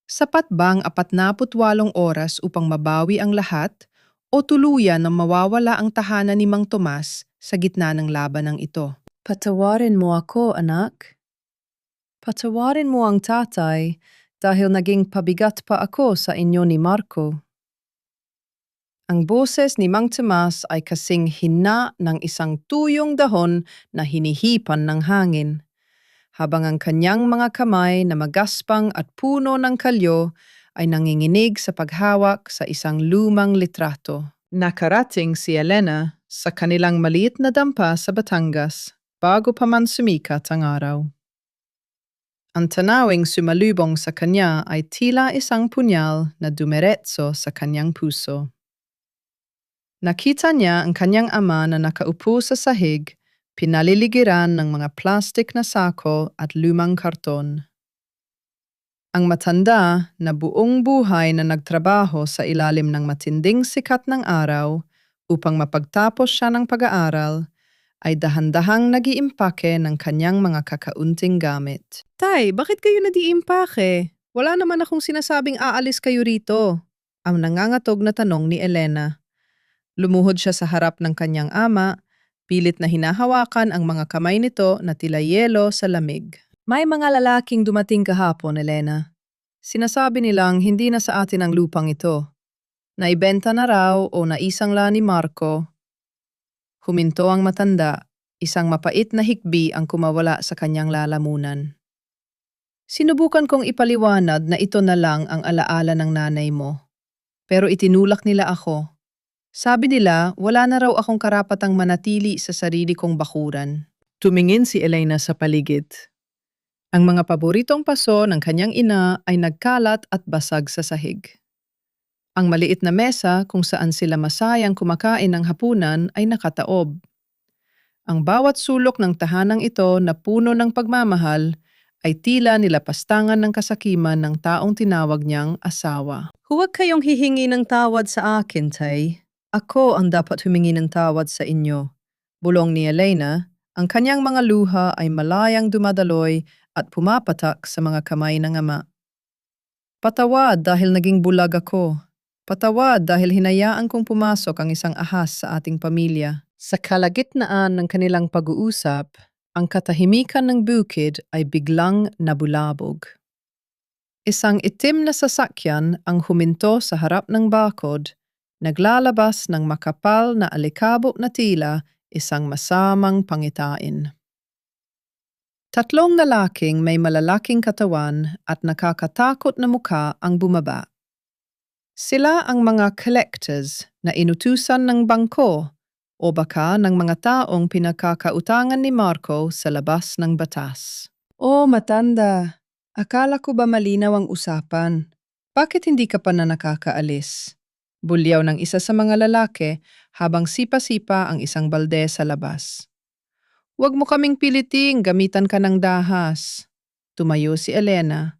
sapat bang 48 oras upang mabawi ang lahat o tuluyan na mawawala ang tahanan ni Mang Tomas sa gitna ng labanang ito? Patawarin mo ako, anak. Patawarin mo ang tatay dahil naging pabigat pa ako sa inyo ni Marco. Ang boses ni Mang Tomas ay kasing hina ng isang tuyong dahon na hinihipan ng hangin, habang ang kanyang mga kamay na magaspang at puno ng kalyo ay nanginginig sa paghawak sa isang lumang litrato. Nakarating si Elena sa kanilang maliit na dampa sa Batangas bago pa man sumikat ang araw. Ang tanawing sumalubong sa kanya ay tila isang punyal na dumiretso sa kanyang puso. Nakita niya ang kanyang ama na nakaupo sa sahig, pinaliligiran ng mga plastik na sako at lumang karton. Ang matanda na buong buhay na nagtrabaho sa ilalim ng matinding sikat ng araw upang mapagtapos siya ng pag-aaral, ay dahan-dahang nag-iimpake ng kanyang mga kakaunting gamit. Tay, bakit kayo nag-iimpake? Wala naman akong sinasabing aalis kayo rito. Ang nangangatog na tanong ni Elena. Lumuhod siya sa harap ng kanyang ama, pilit na hinahawakan ang mga kamay nito na tila yelo sa lamig. May mga lalaking dumating kahapon, Elena. Sinasabi nilang hindi na sa atin ang lupang ito. Naibenta na raw o naisangla ni Marco. Huminto ang matanda, isang mapait na hikbi ang kumawala sa kanyang lalamunan. Sinubukan kong ipaliwanag na ito na lang ang alaala ng nanay mo. Pero itinulak nila ako. Sabi nila, wala na raw akong karapatang manatili sa sarili kong bakuran. Tumingin si Elena sa paligid. Ang mga paboritong paso ng kanyang ina ay nagkalat at basag sa sahig. Ang maliit na mesa kung saan sila masayang kumakain ng hapunan ay nakataob. Ang bawat sulok ng tahanang ito na puno ng pagmamahal ay tila nilapastangan ng kasakiman ng taong tinawag niyang asawa. Huwag kayong hihingi ng tawad sa akin, Tay. Ako ang dapat humingi ng tawad sa inyo. Bulong ni Elena, ang kanyang mga luha ay malayang dumadaloy at pumapatak sa mga kamay ng ama. Patawad dahil naging bulag ako. Patawad dahil hinayaan kong pumasok ang isang ahas sa ating pamilya. Sa kalagitnaan ng kanilang pag-uusap, ang katahimikan ng bukid ay biglang nabulabog. Isang itim na sasakyan ang huminto sa harap ng bakod, naglalabas ng makapal na alikabok na tila isang masamang pangitain. Tatlong lalaking may malalaking katawan at nakakatakot na mukha ang bumaba. Sila ang mga collectors na inutusan ng bangko o baka ng mga taong pinakakautangan ni Marco sa labas ng batas. Oh, matanda. Akala ko ba malinaw ang usapan? Bakit hindi ka pa na nakakaalis? Bulyaw ng isa sa mga lalaki habang sipa-sipa ang isang balde sa labas. Huwag mo kaming piliting gamitan ka ng dahas. Tumayo si Elena.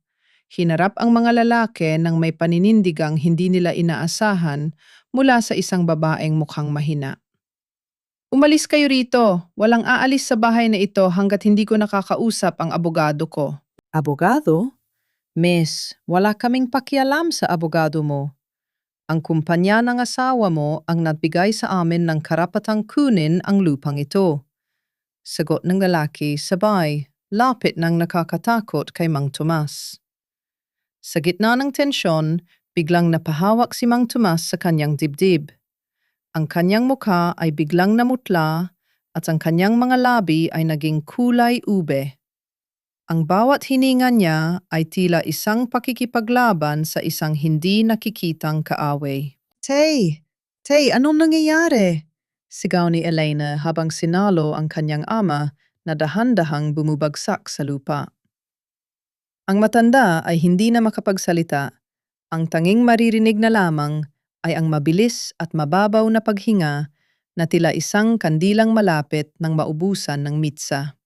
Hinarap ang mga lalaki ng may paninindigang hindi nila inaasahan mula sa isang babaeng mukhang mahina. Umalis kayo rito. Walang aalis sa bahay na ito hanggat hindi ko nakakausap ang abogado ko. Abogado? Miss, wala kaming pakialam sa abogado mo. Ang kumpanya ng asawa mo ang nagbigay sa amin ng karapatang kunin ang lupang ito. Sagot ng lalaki sabay, lapit ng nakakatakot kay Mang Tomas. Sa gitna ng tensyon, biglang napahawak si Mang Tomas sa kanyang dibdib. Ang kanyang mukha ay biglang namutla at ang kanyang mga labi ay naging kulay ube. Ang bawat hininga niya ay tila isang pakikipaglaban sa isang hindi nakikitang kaaway. Tay! Tay, anong nangyayari? Sigaw ni Elena habang sinalo ang kanyang ama na dahan-dahang bumubagsak sa lupa. Ang matanda ay hindi na makapagsalita. Ang tanging maririnig na lamang ay ang mabilis at mababaw na paghinga na tila isang kandilang malapit ng maubusan ng mitsa.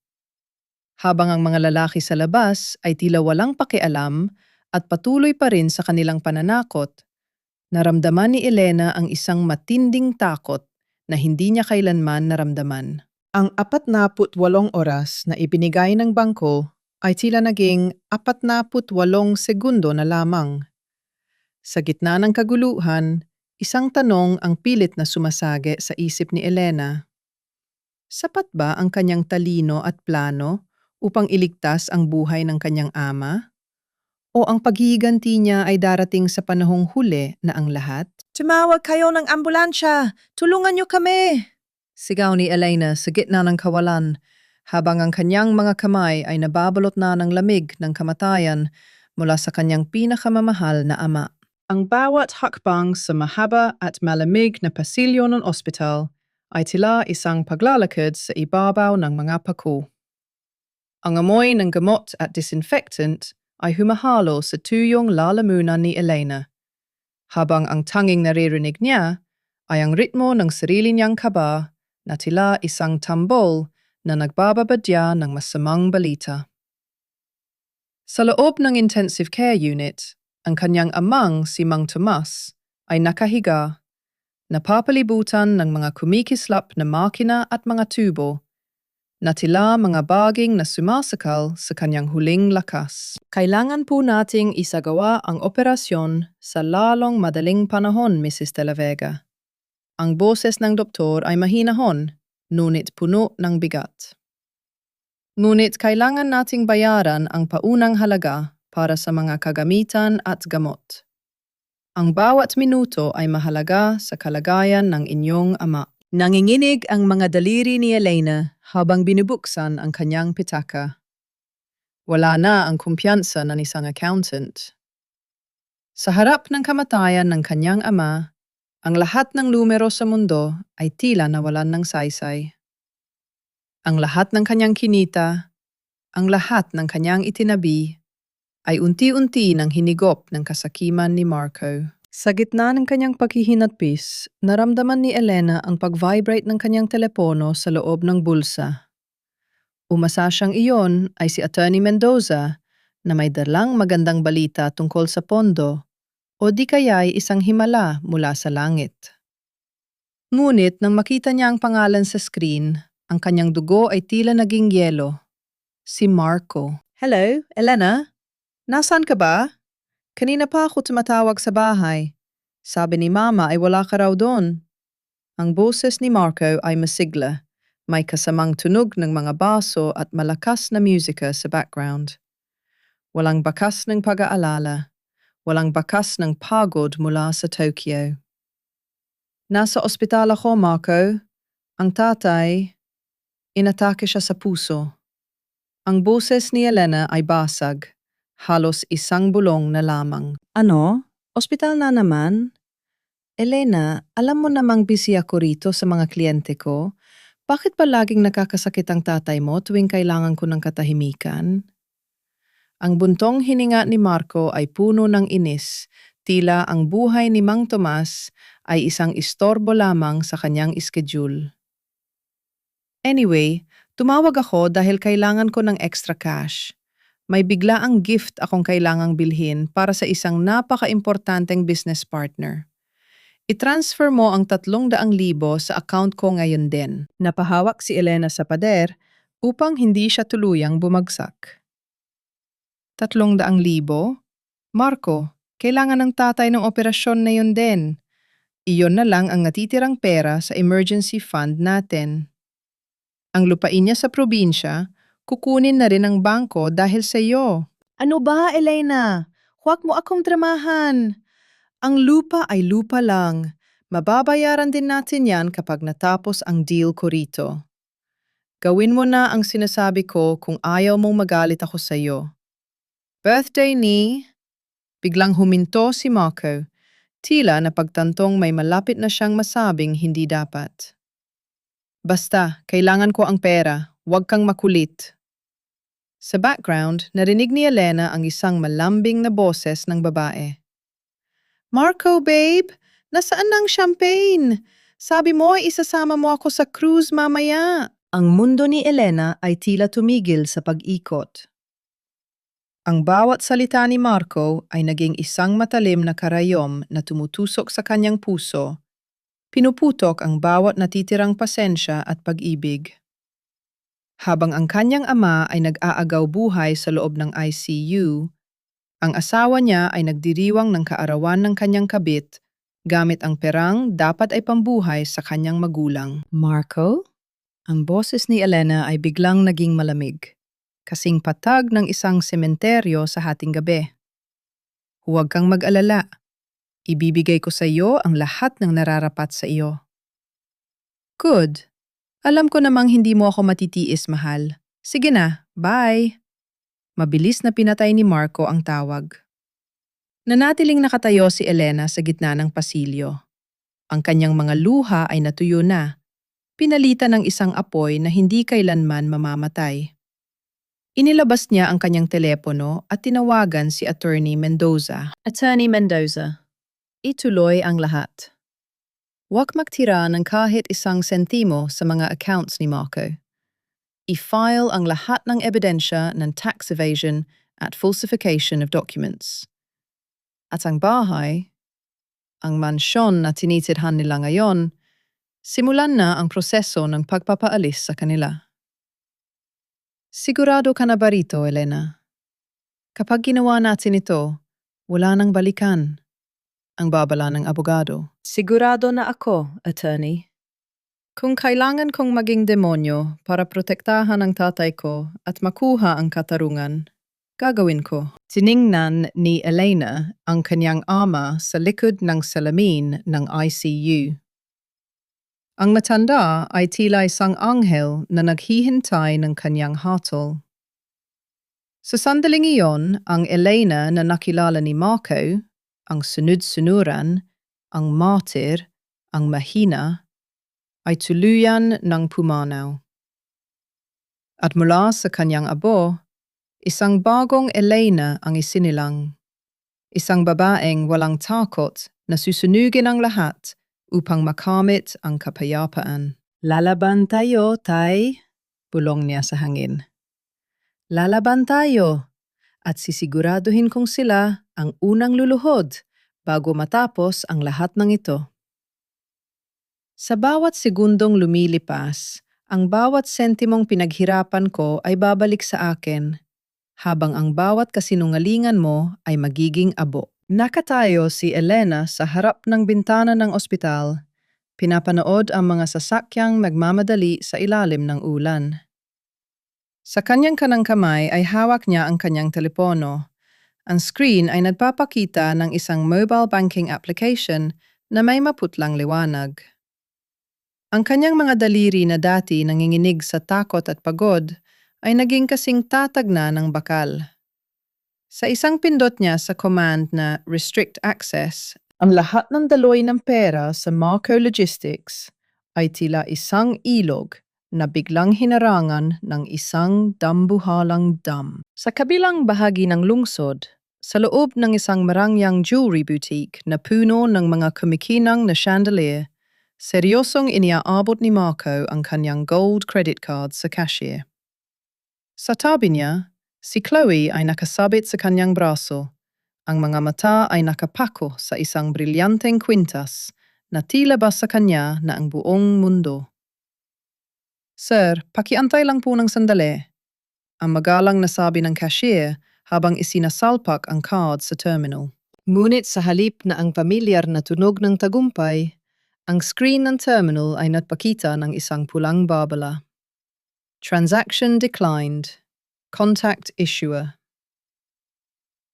Habang ang mga lalaki sa labas ay tila walang pakialam at patuloy pa rin sa kanilang pananakot, naramdaman ni Elena ang isang matinding takot na hindi niya kailanman naramdaman. Ang 48 oras na ibinigay ng bangko ay tila naging 48 segundo na lamang. Sa gitna ng kaguluhan, isang tanong ang pilit na sumasage sa isip ni Elena. Sapat ba ang kanyang talino at plano upang iligtas ang buhay ng kanyang ama? O ang paghihiganti niya ay darating sa panahong huli na ang lahat? Tumawag kayo ng ambulansya! Tulungan niyo kami! Sigaw ni Elena sa gitna ng kawalan, habang ang kanyang mga kamay ay nababalot na ng lamig ng kamatayan mula sa kanyang pinakamamahal na ama. Ang bawat hakbang sa mahaba at malamig na pasilyo ng ospital ay tila isang paglalakad sa ibabaw ng mga pako. Ang amoy ng gamot at disinfectant ay humahalo sa tuyong lalamunan ni Elena, habang ang tanging naririnig niya ay ang ritmo ng sarili niyang kaba na tila isang tambol na nagbababadya ng masamang balita. Sa loob ng intensive care unit, ang kanyang amang si Mang Tomas ay nakahiga, napapalibutan ng mga kumikislap na makina at mga tubo na tila mga baging na sumasakal sa kanyang huling lakas. Kailangan po nating isagawa ang operasyon sa lalong madaling panahon, Mrs. De La Vega. Ang boses ng doktor ay mahinahon, ngunit puno ng bigat. Ngunit kailangan nating bayaran ang paunang halaga para sa mga kagamitan at gamot. Ang bawat minuto ay mahalaga sa kalagayan ng inyong ama. Nanginginig ang mga daliri ni Elena habang binubuksan ang kanyang pitaka. Wala na ang kumpiyansa ng isang accountant. Sa harap ng kamatayan ng kanyang ama, ang lahat ng numero sa mundo ay tila nawalan ng saysay. Ang lahat ng kanyang kinita, ang lahat ng kanyang itinabi, ay unti-unti nang hinigop ng kasakiman ni Marco. Sa gitna ng kanyang paghihinatpis, naramdaman ni Elena ang pag-vibrate ng kanyang telepono sa loob ng bulsa. Umasa siyang iyon ay si Attorney Mendoza na may dalang magandang balita tungkol sa pondo o di kaya'y isang himala mula sa langit. Ngunit nang makita niya ang pangalan sa screen, ang kanyang dugo ay tila naging yelo. Si Marco. Hello, Elena? Nasaan ka ba? Kanina pa ako tumatawag sa bahay. Sabi ni Mama ay wala ka raw doon. Ang boses ni Marco ay masigla. May kasamang tunog ng mga baso at malakas na musika sa background. Walang bakas ng pag-aalala. Walang bakas ng pagod mula sa Tokyo. Nasa ospital ako, Marco. Ang tatay, inatake siya sa puso. Ang boses ni Elena ay basag. Halos isang bulong na lamang. Ano? Ospital na naman? Elena, alam mo namang busy ako rito sa mga kliyente ko. Bakit ba laging nakakasakit ang tatay mo tuwing kailangan ko ng katahimikan? Ang buntong hininga ni Marco ay puno ng inis, tila ang buhay ni Mang Tomas ay isang istorbo lamang sa kanyang schedule. Anyway, tumawag ako dahil kailangan ko ng extra cash. May biglaang gift akong kailangang bilhin para sa isang napaka-importanteng business partner. I-transfer mo ang 300,000 sa account ko ngayon din. Napahawak si Elena sa pader upang hindi siya tuluyang bumagsak. 300,000? Marco, kailangan ng tatay ng operasyon na yun din. Iyon na lang ang natitirang pera sa emergency fund natin. Ang lupain niya sa probinsya, kukunin na rin ang bangko dahil sa iyo. Ano ba, Elena? Huwag mo akong dramahan. Ang lupa ay lupa lang. Mababayaran din natin yan kapag natapos ang deal ko rito. Gawin mo na ang sinasabi ko kung ayaw mong magalit ako sa iyo. Birthday ni... Biglang huminto si Marco. Tila napagtantong may malapit na siyang masabing hindi dapat. Basta, kailangan ko ang pera. Huwag kang makulit. Sa background, narinig ni Elena ang isang malambing na boses ng babae. Marco, babe! Nasaan ang champagne? Sabi mo ay isasama mo ako sa cruise mamaya. Ang mundo ni Elena ay tila tumigil sa pag-ikot. Ang bawat salita ni Marco ay naging isang matalim na karayom na tumutusok sa kanyang puso. Pinuputok ang bawat natitirang pasensya at pag-ibig. Habang ang kanyang ama ay nag-aagaw buhay sa loob ng ICU, ang asawa niya ay nagdiriwang ng kaarawan ng kanyang kabit gamit ang perang dapat ay pambuhay sa kanyang magulang. Marco? Ang boses ni Elena ay biglang naging malamig, kasing patag ng isang sementeryo sa hating gabi. Huwag kang mag-alala. Ibibigay ko sa iyo ang lahat ng nararapat sa iyo. Good. Alam ko namang hindi mo ako matitiis, mahal. Sige na, bye. Mabilis na pinatay ni Marco ang tawag. Nanatiling nakatayo si Elena sa gitna ng pasilyo. Ang kanyang mga luha ay natuyo na, pinalitan ng isang apoy na hindi kailanman mamamatay. Inilabas niya ang kanyang telepono at tinawagan si Attorney Mendoza. Attorney Mendoza, ituloy ang lahat. Huwag magtira ng kahit isang sentimo sa mga accounts ni Marco. I-file ang lahat ng ebidensya ng tax evasion at falsification of documents. At ang bahay, ang mansyon na tinitidhan nila ngayon, simulan na ang proseso ng pagpapaalis sa kanila. Sigurado ka na ba rito, Elena? Kapag ginawa natin ito, wala nang balikan. Ang babala ng abogado. Sigurado na ako, attorney. Kung kailangan kong maging demonyo para protektahan ang tatay ko at makuha ang katarungan, gagawin ko. Tiningnan ni Elena ang kanyang ama sa likod ng salamin ng ICU. Ang matanda ay tila isang anghel na naghihintay ng kanyang hatol. Sa sandaling iyon, ang Elena na nakilala ni Marco, ang sunod-sunuran, ang martir, ang mahina, ay tuluyan ng pumanaw. At mula sa kanyang abo, isang bagong Elena ang isinilang. Isang babaeng walang takot na susunugin ang lahat upang makamit ang kapayapaan. Lalaban tayo, tay, bulong niya sa hangin. Lalaban tayo, at sisiguraduhin kong sila ang unang luluhod bago matapos ang lahat ng ito. Sa bawat segundong lumilipas, ang bawat sentimong pinaghirapan ko ay babalik sa akin, habang ang bawat kasinungalingan mo ay magiging abo. Nakatayo si Elena sa harap ng bintana ng ospital. Pinapanood ang mga sasakyang magmamadali sa ilalim ng ulan. Sa kanyang kanang kamay ay hawak niya ang kanyang telepono. Ang screen ay nagpapakita ng isang mobile banking application na may maputlang liwanag. Ang kanyang mga daliri na dati nanginginig sa takot at pagod ay naging kasing tatag na ng bakal. Sa isang pindot niya sa command na Restrict Access, ang lahat ng daloy ng pera sa Marco Logistics ay tila isang ilog na biglang hinarangan ng isang dambuhalang dam. Sa kabilang bahagi ng lungsod, sa loob ng isang marangyang jewelry boutique na puno ng mga kumikinang na chandelier, seryosong iniaabot ni Marco ang kanyang gold credit card sa cashier. Sa tabi niya, si Chloe ay nakasabit sa kanyang braso. Ang mga mata ay nakapako sa isang brilyanteng kwintas na tila ba sa kanya na ang buong mundo. Sir, pakiantay lang po ng sandali. Ang magalang na sabi ng cashier habang isinasalpak ang card sa terminal. Ngunit sa halip na ang pamilyar na tunog ng tagumpay, ang screen ng terminal ay nagpakita ng isang pulang babala. Transaction declined. Contact issuer.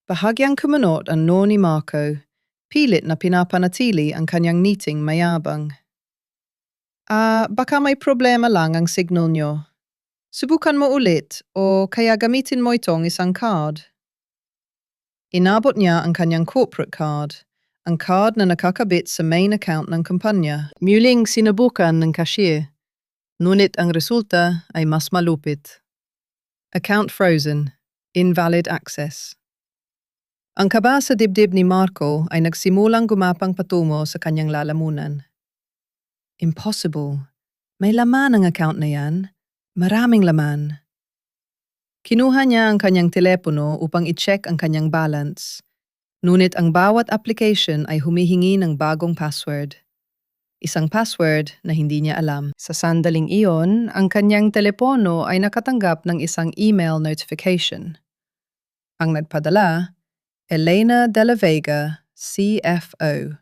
Bahagyang kumunot ang no ni Marco, pilit na pinapanatili ang kanyang meeting mayabang. Baka may problema lang ang signal nyo. Subukan mo ulit o kaya gamitin mo itong isang card. Inabot niya ang kanyang corporate card, ang card na nakakabit sa main account ng kumpanya. Muling sinubukan ng cashier, ngunit ang resulta ay mas malupit. Account frozen, invalid access. Ang kaba sa dibdib ni Marco ay nagsimulang gumapang patungo sa kanyang lalamunan. Impossible. May laman ang account na yan. Maraming laman. Kinuha niya ang kanyang telepono upang i-check ang kanyang balance. Ngunit ang bawat application ay humihingi ng bagong password. Isang password na hindi niya alam. Sa sandaling iyon, ang kanyang telepono ay nakatanggap ng isang email notification. Ang nagpadala, Elena de la Vega, CFO.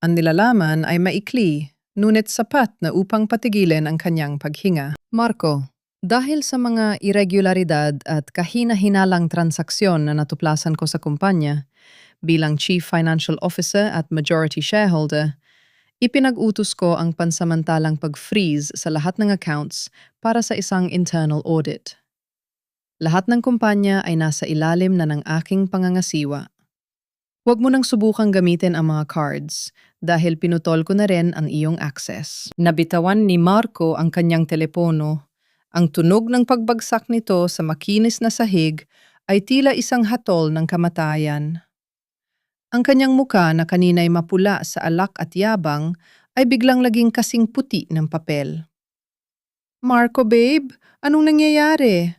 Ang nilalaman ay maikli, ngunit sapat na upang patigilin ang kanyang paghinga. Marco, dahil sa mga irregularidad at kahina-hinalang transaksyon na natuklasan ko sa kumpanya, bilang Chief Financial Officer at Majority Shareholder, ipinag-utos ko ang pansamantalang pag-freeze sa lahat ng accounts para sa isang internal audit. Lahat ng kumpanya ay nasa ilalim na ng aking pangangasiwa. Huwag mo nang subukang gamitin ang mga cards dahil pinutol ko na rin ang iyong access. Nabitawan ni Marco ang kanyang telepono. Ang tunog ng pagbagsak nito sa makinis na sahig ay tila isang hatol ng kamatayan. Ang kanyang muka na kanina'y mapula sa alak at yabang ay biglang laging kasing puti ng papel. Marco babe, anong nangyayari?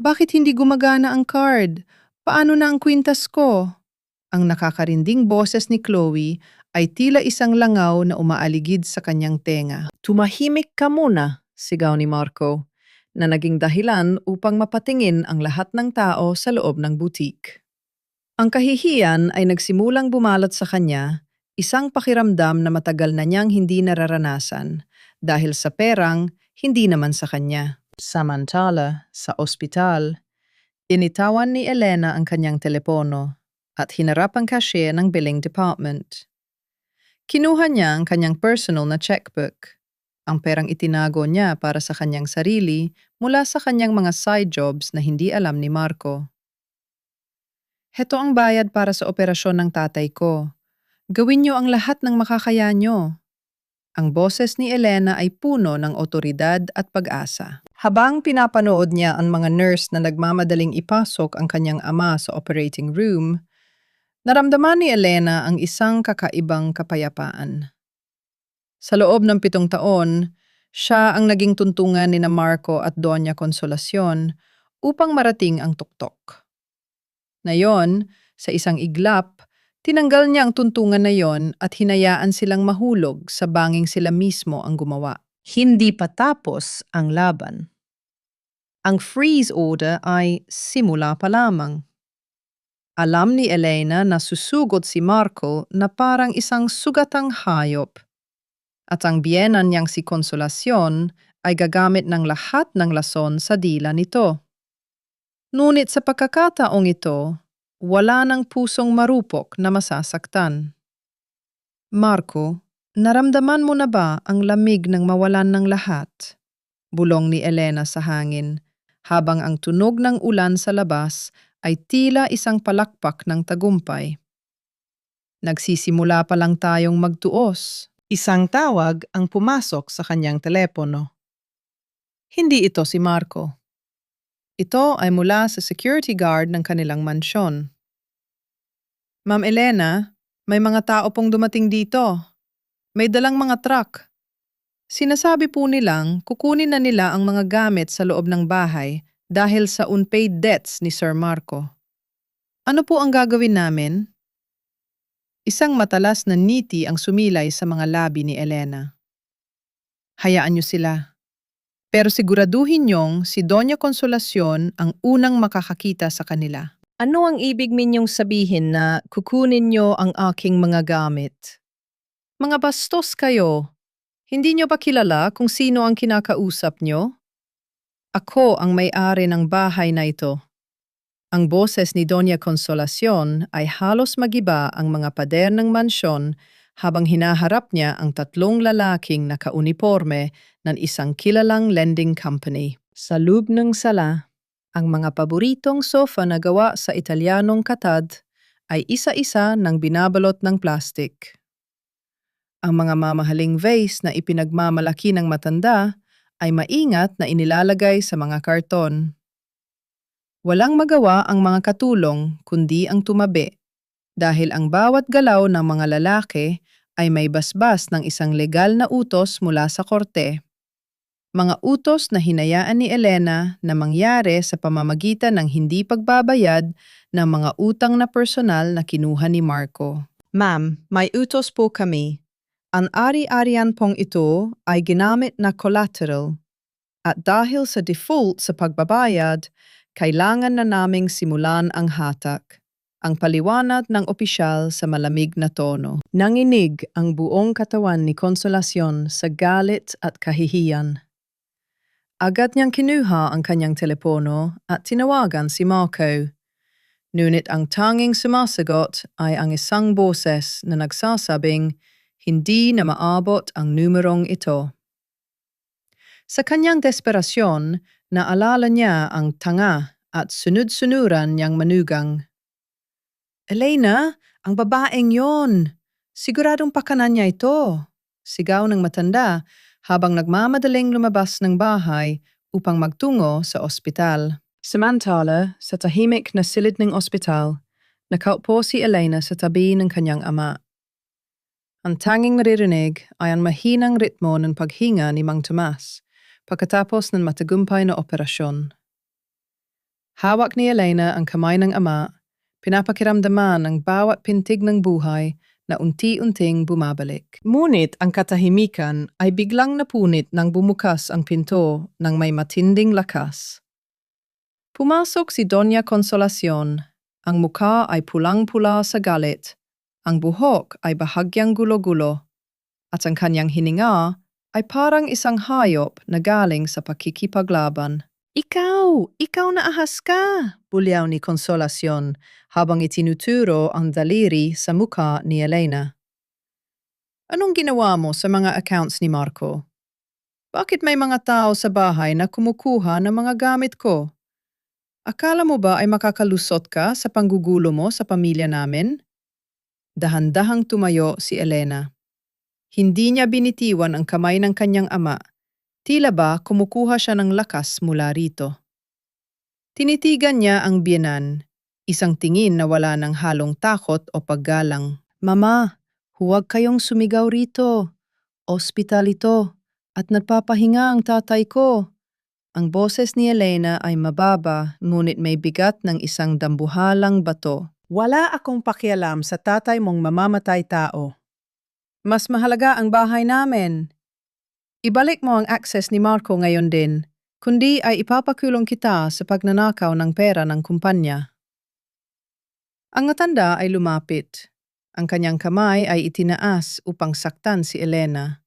Bakit hindi gumagana ang card? Paano na ang kwintas ko? Ang nakakarinding boses ni Chloe ay tila isang langaw na umaaligid sa kanyang tenga. Tumahimik ka muna, sigaw ni Marco, na naging dahilan upang mapatingin ang lahat ng tao sa loob ng butik. Ang kahihiyan ay nagsimulang bumalot sa kanya, isang pakiramdam na matagal na niyang hindi nararanasan dahil sa perang, hindi naman sa kanya. Samantala, sa ospital, initawan ni Elena ang kanyang telepono at hinarap ang cashier ng billing department. Kinuha niya ang kanyang personal na checkbook. Ang perang itinago niya para sa kanyang sarili mula sa kanyang mga side jobs na hindi alam ni Marco. Heto ang bayad para sa operasyon ng tatay ko. Gawin niyo ang lahat ng makakaya niyo. Ang boses ni Elena ay puno ng otoridad at pag-asa. Habang pinapanood niya ang mga nurse na nagmamadaling ipasok ang kanyang ama sa operating room, naramdaman ni Elena ang isang kakaibang kapayapaan. Sa loob ng 7 taon, siya ang naging tuntungan ni na Marco at Doña Consolacion upang marating ang tuktok. Ngayon, sa isang iglap, tinanggal niya ang tuntungan na yon at hinayaan silang mahulog sa banging sila mismo ang gumawa. Hindi pa tapos ang laban. Ang freeze order ay simula pa lamang. Alam ni Elena na susugod si Marco na parang isang sugatang hayop. At ang biyenan niyang si Consolacion ay gagamit ng lahat ng lason sa dila nito. Ngunit sa pagkakataong ito, wala ng pusong marupok na masasaktan. Marco, naramdaman mo na ba ang lamig ng mawalan ng lahat? Bulong ni Elena sa hangin, habang ang tunog ng ulan sa labas ay tila isang palakpak ng tagumpay. Nagsisimula pa lang tayong magtuos. Isang tawag ang pumasok sa kanyang telepono. Hindi ito si Marco. Ito ay mula sa security guard ng kanilang mansyon. Ma'am Elena, may mga tao pong dumating dito. May dalang mga truck. Sinasabi po nilang kukunin na nila ang mga gamit sa loob ng bahay dahil sa unpaid debts ni Sir Marco. Ano po ang gagawin namin? Isang matalas na ngiti ang sumilay sa mga labi ni Elena. Hayaan niyo sila. Pero siguraduhin niyong si Doña Consolacion ang unang makakakita sa kanila. Ano ang ibig ninyong sabihin na kukunin niyo ang aking mga gamit? Mga bastos kayo. Hindi niyo ba kilala kung sino ang kinakausap niyo? Ako ang may-ari ng bahay na ito. Ang boses ni Doña Consolacion ay halos magiba ang mga pader ng mansyon habang hinaharap niya ang tatlong lalaking nakauniporme ng isang kilalang lending company. Sa loob ng sala, ang mga paboritong sofa na gawa sa Italianong katad ay isa-isa ng binabalot ng plastik. Ang mga mamahaling vase na ipinagmamalaki ng matanda ay maingat na inilalagay sa mga karton. Walang magawa ang mga katulong kundi ang tumabi dahil ang bawat galaw ng mga lalaki ay may basbas ng isang legal na utos mula sa korte. Mga utos na hinayaan ni Elena na mangyari sa pamamagitan ng hindi pagbabayad ng mga utang na personal na kinuha ni Marco. Ma'am, may utos po kami. Ang ari-arian pong ito ay ginamit na collateral at dahil sa default sa pagbabayad, kailangan na naming simulan ang hatak, ang paliwanag ng opisyal sa malamig na tono. Nanginig ang buong katawan ni Consolacion sa galit at kahihiyan. Agad niyang kinuha ang kanyang telepono at tinawagan si Marco. Ngunit ang tanging sumasagot ay ang isang boses na nagsasabing hindi na maabot ang numerong ito. Sa kanyang desperasyon, naalala niya ang tanga at sunod-sunuran niyang manugang. Elena, ang babaeng yon! Siguradong pakanan niya ito! Sigaw ng matanda habang nagmamadaling lumabas ng bahay upang magtungo sa ospital. Samantala, sa tahimik na silid ng ospital, nakaupo si Elena sa tabi ng kanyang ama. Ang tanging maririnig ay ang mahinang ritmo ng paghinga ni Mang Tomas pagkatapos ng matagumpay na operasyon. Hawak ni Elena ang kamay ng ama, pinapakiramdaman ang bawat pintig ng buhay na unti-unting bumabalik. Ngunit ang katahimikan ay biglang napunit nang bumukas ang pinto ng may matinding lakas. Pumasok si Doña Consolacion. Ang mukha ay pulang-pula sa galit. Ang buhok ay bahagyang gulo-gulo. At ang kanyang hininga ay parang isang hayop na galing sa pakikipaglaban. Ikaw na ahas ka! Bulyaw ni Consolacion habang itinuturo ang daliri sa mukha ni Elena. Anong ginawa mo sa mga accounts ni Marco? Bakit may mga tao sa bahay na kumukuha ng mga gamit ko? Akala mo ba ay makakalusot ka sa panggugulo mo sa pamilya namin? Dahan-dahang tumayo si Elena. Hindi niya binitiwan ang kamay ng kanyang ama. Tila ba kumukuha siya ng lakas mula rito. Tinitigan niya ang biyenan, isang tingin na wala ng halong takot o paggalang. Mama, huwag kayong sumigaw rito. Ospital ito at nagpapahinga ang tatay ko. Ang boses ni Elena ay mababa ngunit may bigat ng isang dambuhalang bato. Wala akong pakialam sa tatay mong mamamatay tao. Mas mahalaga ang bahay namin. Ibalik mo ang access ni Marco ngayon din, kundi ay ipapakulong kita sa pagnanakaw ng pera ng kumpanya. Ang matanda ay lumapit. Ang kanyang kamay ay itinaas upang saktan si Elena.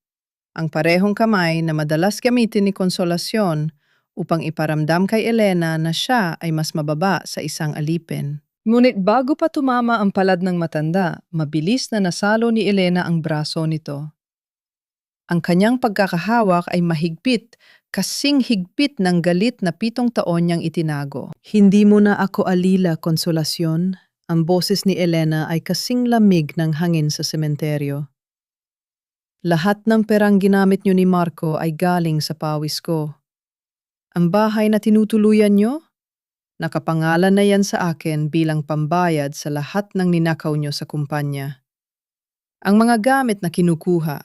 Ang parehong kamay na madalas gamitin ni Consolacion upang iparamdam kay Elena na siya ay mas mababa sa isang alipin. Ngunit bago pa tumama ang palad ng matanda, mabilis na nasalo ni Elena ang braso nito. Ang kanyang pagkakahawak ay mahigpit, kasing higpit ng galit na 7 taon niyang itinago. Hindi mo na ako alila, Consolacion. Ang boses ni Elena ay kasing lamig ng hangin sa sementeryo. Lahat ng perang ginamit niyo ni Marco ay galing sa pawis ko. Ang bahay na tinutuluyan niyo? Nakapangalan na yan sa akin bilang pambayad sa lahat ng ninakaw niyo sa kumpanya. Ang mga gamit na kinukuha,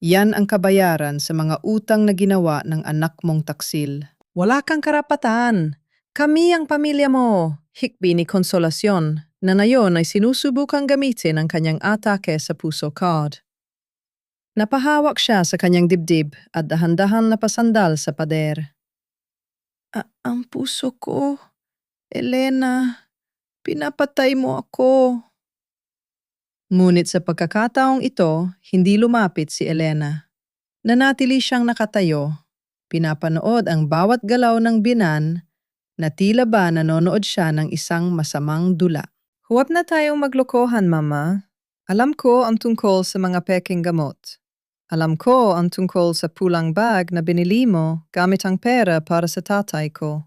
yan ang kabayaran sa mga utang na ginawa ng anak mong taksil. Wala kang karapatan. Kami ang pamilya mo. Hikbi ni Consolacion na nayon ay sinusubukang gamitin ang kanyang atake sa puso card. Napahawak siya sa kanyang dibdib at dahan-dahan napasandal sa pader. Ang puso ko, Elena, pinapatay mo ako. Ngunit sa pagkakataong ito, hindi lumapit si Elena. Nanatili siyang nakatayo, Pinapanood ang bawat galaw ng binan na tila ba nanonood siya ng isang masamang dula. Huwag na tayong maglokohan, Mama. Alam ko ang tungkol sa mga peking gamot. Alam ko ang tungkol sa pulang bag na binili mo gamit ang pera para sa tatay ko.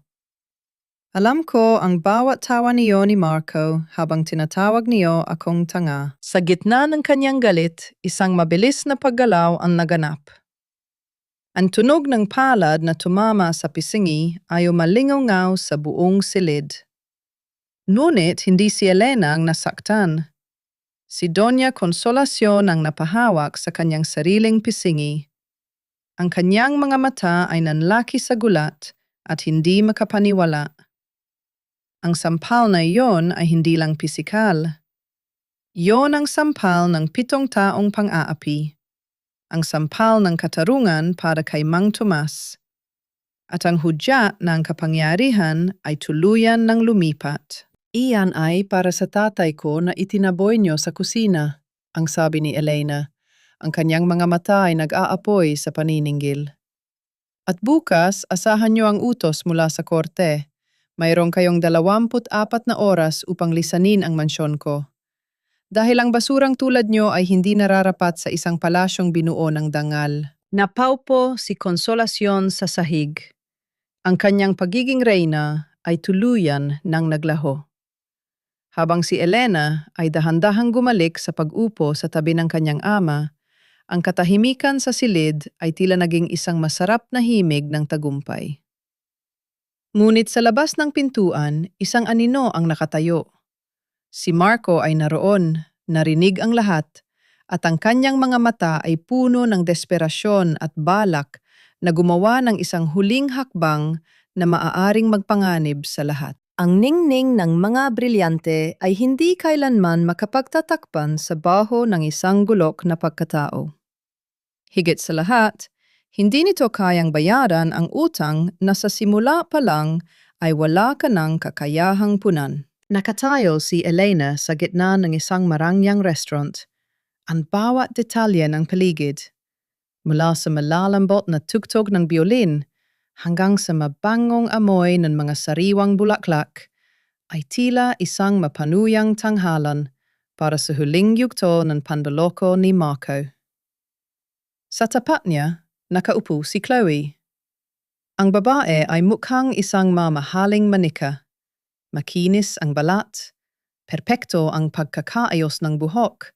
Alam ko ang bawat tawa niyo ni Marco habang tinatawag niyo akong tanga. Sa gitna ng kanyang galit, isang mabilis na paggalaw ang naganap. Ang tunog ng palad na tumama sa pisingi ay umalingaw sa buong silid. Ngunit hindi si Elena ang nasaktan. Si Doña Consolacion ang napahawak sa kanyang sariling pisingi. Ang kanyang mga mata ay nanlaki sa gulat at hindi makapaniwala. Ang sampal na iyon ay hindi lang pisikal. Iyon ang sampal ng 7 taong pang-aapi. Ang sampal ng katarungan para kay Mang Tomas. At ang hudyat ng kapangyarihan ay tuluyan ng lumipat. Iyan ay para sa tatay ko na itinaboy niyo sa kusina, ang sabi ni Elena. Ang kanyang mga mata ay nag-aapoy sa panininggil. At bukas, asahan niyo ang utos mula sa korte. Mayroon kayong 24 na oras upang lisanin ang mansyon ko. Dahil ang basurang tulad niyo ay hindi nararapat sa isang palasyong binuo ng dangal. Napaupo si Consolacion sa sahig. Ang kanyang pagiging reyna ay tuluyan ng naglaho. Habang si Elena ay dahan-dahang gumalik sa pag-upo sa tabi ng kanyang ama, ang katahimikan sa silid ay tila naging isang masarap na himig ng tagumpay. Ngunit sa labas ng pintuan, isang anino ang nakatayo. Si Marco ay naroon, narinig ang lahat, at ang kanyang mga mata ay puno ng desperasyon at balak na gumawa ng isang huling hakbang na maaaring magpanganib sa lahat. Ang ningning ng mga brilyante ay hindi kailanman makapagtatakpan sa baho ng isang gulok na pagkatao. Higit sa lahat, hindi nito kayang bayaran ang utang na sa simula pa lang ay wala ka ng kakayahang punan. Nakatayo si Elena sa gitna ng isang marangyang restaurant. Ang bawat detalye ng paligid, mula sa malalambot na tugtog ng biolin hanggang sa mabangong amoy ng mga sariwang bulaklak, ay tila isang mapanuyang tanghalan para sa huling yugto ng pandaloko ni Marco. Sa tapat niya, nakaupo si Chloe. Ang babae ay mukhang isang mamahaling manika. Makinis ang balat, perpekto ang pagkakaayos ng buhok,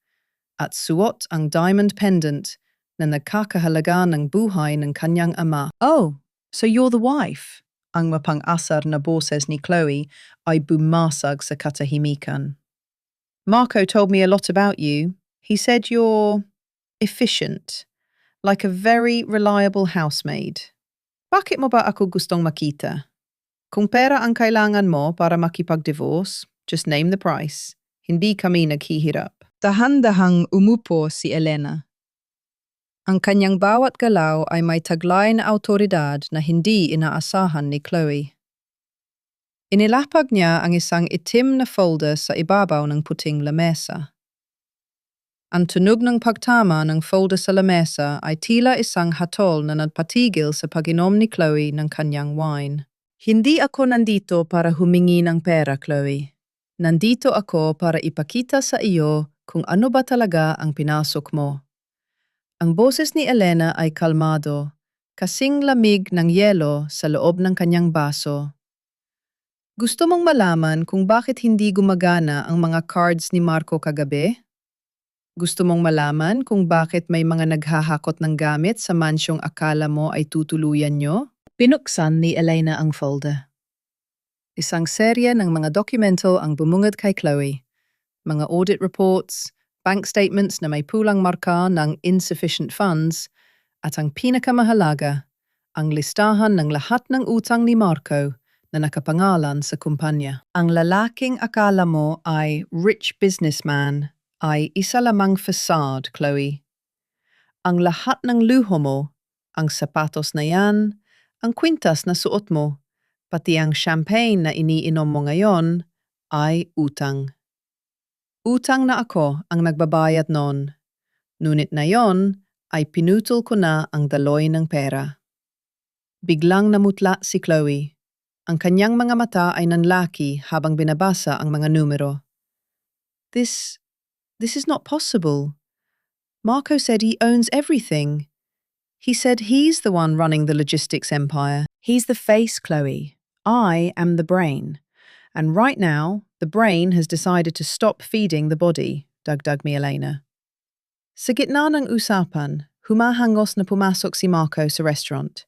at suot ang diamond pendant na nagkakahalaga ng buhay ng kanyang ama. Oh, so you're the wife? Ang mapang-asar na boses ni Chloe ay bumasag sa katahimikan. Marco told me a lot about you. He said you're efficient. Like a very reliable housemaid. Bakit mo ba ako gustong makita? Kung pera ang kailangan mo para makipag-divorce, just name the price. Hindi kami naghihirap. Dahan-dahang umupo si Elena. Ang kanyang bawat galaw ay may taglay na awtoridad na hindi inaasahan ni Chloe. Inilapag niya ang isang itim na folder sa ibabaw ng puting lamesa. Ang tunog ng pagtama ng folder sa lamesa ay tila isang hatol na nagpatigil sa pag-inom ni Chloe ng kanyang wine. Hindi ako nandito para humingi ng pera, Chloe. Nandito ako para ipakita sa iyo kung ano ba talaga ang pinasok mo. Ang boses ni Elena ay kalmado, kasing lamig ng yelo sa loob ng kanyang baso. Gusto mong malaman kung bakit hindi gumagana ang mga cards ni Marco kagabi? Gusto mong malaman kung bakit may mga naghahakot ng gamit sa mansyong akala mo ay tutuluyan nyo? Pinuksan ni Elena ang folder. Isang serya ng mga dokumento ang bumungad kay Chloe. Mga audit reports, bank statements na may pulang marka ng insufficient funds, at ang pinakamahalaga, ang listahan ng lahat ng utang ni Marco na nakapangalan sa kumpanya. Ang lalaking akala mo ay rich businessman ay isa lamang facade, Chloe. Ang lahat ng luho mo, ang sapatos na yan, ang kwintas na suot mo, pati ang champagne na iniinom mo ngayon, ay utang. Utang na ako ang nagbabayad noon. Ngunit na yon ay pinutol ko na ang daloy ng pera. Biglang namutla si Chloe. Ang kanyang mga mata ay nanlaki habang binabasa ang mga numero. This is not possible. Marco said he owns everything. He said he's the one running the logistics empire. He's the face, Chloe. I am the brain. And right now, the brain has decided to stop feeding the body, dagdag mi Elena. Sa gitna ng usapan, humahangos na pumasok si Marco sa restaurant.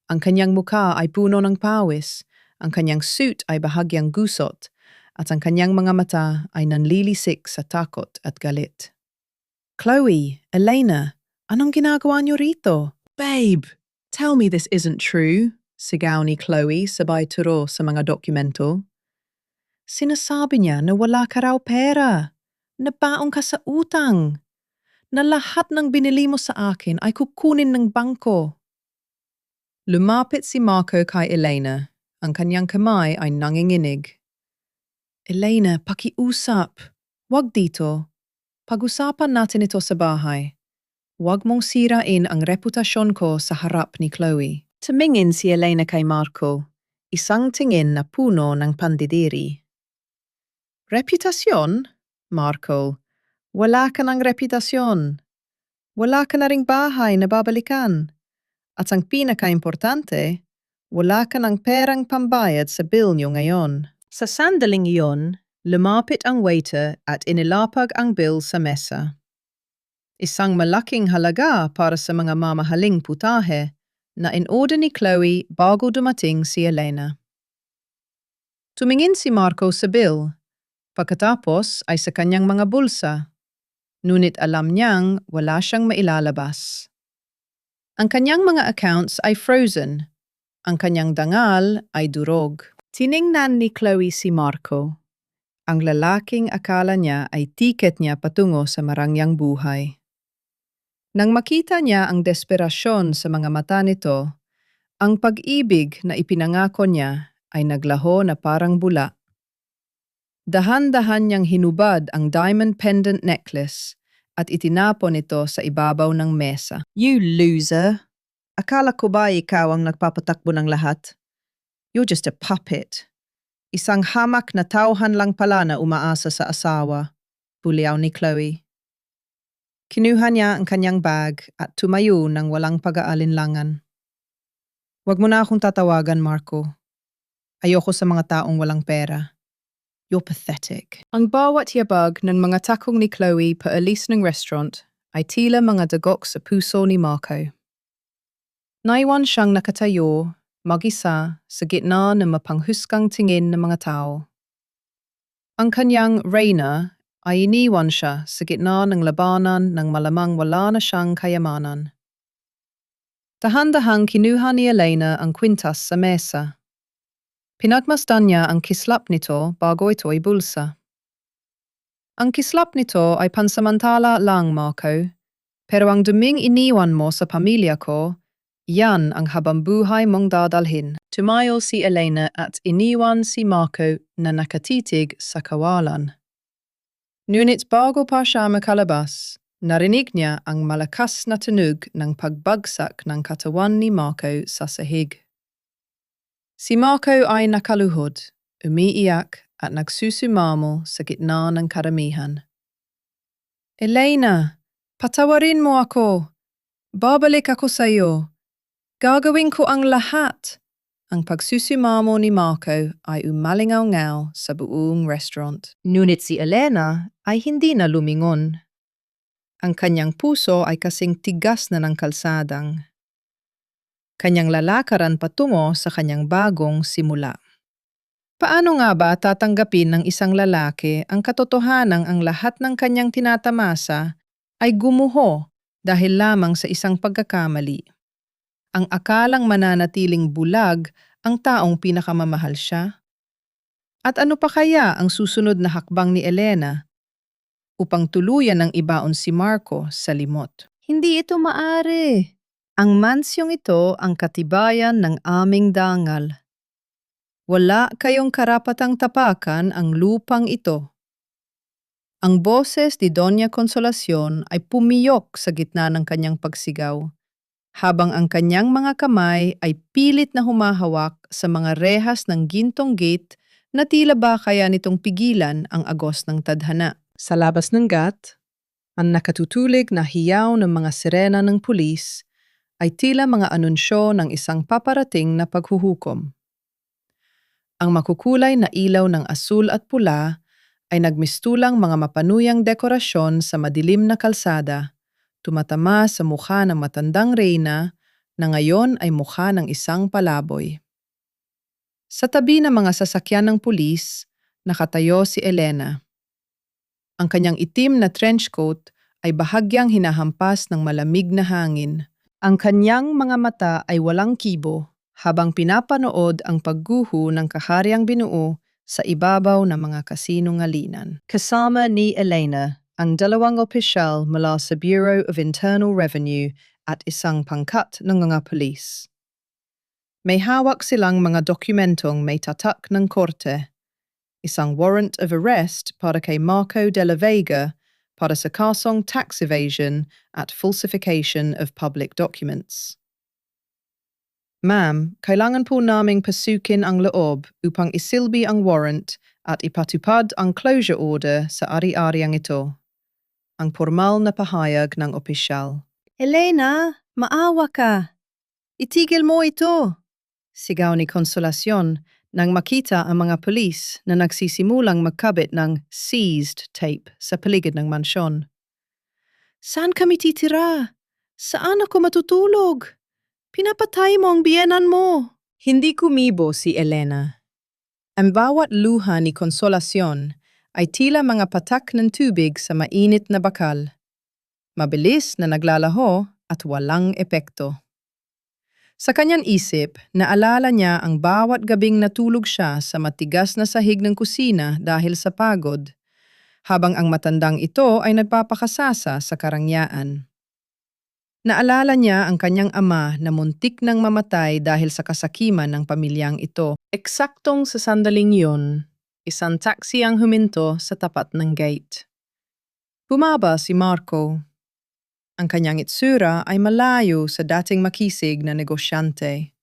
Ang kanyang mukha ay puno ng pawis, ang kanyang suit ay bahagyang gusot, at ang kanyang mga mata ay nanlilisik sa takot at galit. Chloe, Elena, anong ginagawa niyo rito? Babe, tell me this isn't true, sigaw ni Chloe sabay turo sa mga dokumento. Sinasabi niya na wala ka raw pera, nabaong ka sa utang, na lahat ng binili mo sa akin ay kukunin ng bangko. Lumapit si Marco kay Elena. Ang kanyang kamay ay nanginginig. Elena, pakiusap. Wag dito. Pag-usapan natin ito sa bahay. Wag mong sirain ang reputasyon ko sa harap ni Chloe. Tumingin si Elena kay Marco. Isang tingin na puno ng pandidiri. Reputasyon? Marco, wala ka ng reputasyon. Wala ka na ring bahay na babalikan. At ang pinaka-importante, wala ka ng perang pambayad sa bill niyo ngayon. Sa sandaling iyon, lumapit ang waiter at inilapag ang bill sa mesa. Isang malaking halaga para sa mga mamahaling putahe na in-order ni Chloe bago dumating si Elena. Tumingin si Marco sa bill, pagkatapos ay sa kanyang mga bulsa, ngunit alam niyang wala siyang mailalabas. Ang kanyang mga accounts ay frozen. Ang kanyang dangal ay durog. Tiningnan ni Chloe si Marco. Ang lalaking akala niya ay tiket niya patungo sa marangyang buhay. Nang makita niya ang desperasyon sa mga mata nito, ang pag-ibig na ipinangako niya ay naglaho na parang bula. Dahan-dahan niyang hinubad ang diamond pendant necklace at itinapon ito sa ibabaw ng mesa. You loser! Akala ko ba ikaw ang nagpapatakbo ng lahat? You're just a puppet. Isang hamak na tauhan lang pala na umaasa sa asawa, buliaw ni Chloe. Kinuha niya ang kanyang bag at tumayo ng walang pag-aalinlangan. Huwag mo na akong tatawagan, Marco. Ayoko sa mga taong walang pera. You're pathetic. Ang bawat yabag ng mga takong ni Chloe paalis ng restaurant ay tila mga dagok sa puso ni Marco. Naiwan siyang nakatayo, mag-isa, sa gitna ng mapanghusgang tingin ng mga tao. Ang kanyang reyna ay iniwan siya sa gitna ng labanan ng malamang wala na siyang kayamanan. Dahan-dahang kinuha ni Elena ang kwintas sa mesa. Pinagmasdan niya ang kislap nito bago ito ay bulsa. Ang kislap nito ay pansamantala lang, Marco, pero ang duming iniwan mo sa pamilya ko, yan ang habambuhay mong dadalhin. Tumayo si Elena at iniwan si Marco na nakatitig sa kawalan. Ngunit bago pa siya makalabas, narinig niya ang malakas na tunog ng pagbagsak ng katawan ni Marco sa sahig. Si Marco ay nakaluhod, umiiyak at nagsusumamo sa gitna ng karamihan. Elena, patawarin mo ako. Babalik ako sa iyo. Gagawin ko ang lahat. Ang pagsusumamo ni Marco ay umalingaw-ngaw sa buong restaurant. Ngunit si Elena ay hindi na lumingon. Ang kanyang puso ay kasing tigas na ng kalsadang. Kanyang lalakaran patungo sa kanyang bagong simula. Paano nga ba tatanggapin ng isang lalaki ang katotohanang ang lahat ng kanyang tinatamasa ay gumuho dahil lamang sa isang pagkakamali? Ang akalang mananatiling bulag ang taong pinakamamahal siya? At ano pa kaya ang susunod na hakbang ni Elena upang tuluyan ng ibaon si Marco sa limot? Hindi ito maaari. Ang mansyong ito ang katibayan ng aming dangal. Wala kayong karapatang tapakan ang lupang ito. Ang boses ni Doña Consolacion ay pumiyok sa gitna ng kanyang pagsigaw. habang ang kanyang mga kamay ay pilit na humahawak sa mga rehas ng gintong gate na tila ba kaya nitong pigilan ang agos ng tadhana. Sa labas ng gate, ang nakatutulig na hiyaw ng mga sirena ng pulis ay tila mga anunsyo ng isang paparating na paghuhukom. Ang makukulay na ilaw ng asul at pula ay nagmistulang mga mapanuyang dekorasyon sa madilim na kalsada, tumatama sa mukha ng matandang reyna na ngayon ay mukha ng isang palaboy. Sa tabi ng mga sasakyan ng pulis, nakatayo si Elena. Ang kanyang itim na trench coat ay bahagyang hinahampas ng malamig na hangin. Ang kanyang mga mata ay walang kibo habang pinapanood ang pagguho ng kaharyang binuo sa ibabaw ng mga kasinungalingan. Kasama ni Elena ang dalawang opisyal mula sa Bureau of Internal Revenue at isang pangkat ng mga pulis. May hawak silang mga dokumentong may tatak ng korte, isang warrant of arrest para kay Marco de la Vega para sa kasong tax evasion at falsification of public documents. Ma'am, kailangan po naming pasukin ang loob upang isilbi ang warrant at ipatupad ang closure order sa ari-ariang ito. Ang formal na pahayag ng opisyal. Elena, maawa ka. Itigil mo ito. Sigaw ni Consolacion nang makita ang mga pulis na nagsisimulang magkabit ng seized tape sa paligid ng mansyon. Saan kami titira? Saan ako matutulog? Pinapatay mo ang biyenan mo. Hindi kumibo si Elena. Ang bawat luha ni Consolacion ay tila mga patak ng tubig sa mainit na bakal. Mabilis na naglalaho at walang epekto. Sa kanyang isip, naalala niya ang bawat gabing natulog siya sa matigas na sahig ng kusina dahil sa pagod, habang ang matandang ito ay nagpapakasasa sa karangyaan. Naalala niya ang kanyang ama na muntik nang mamatay dahil sa kasakiman ng pamilyang ito. Eksaktong sa sandaling yun, isang taxi ang huminto sa tapat ng gate. Bumaba si Marco. Ang kanyang itsura ay malayo sa dating makisig na negosyante.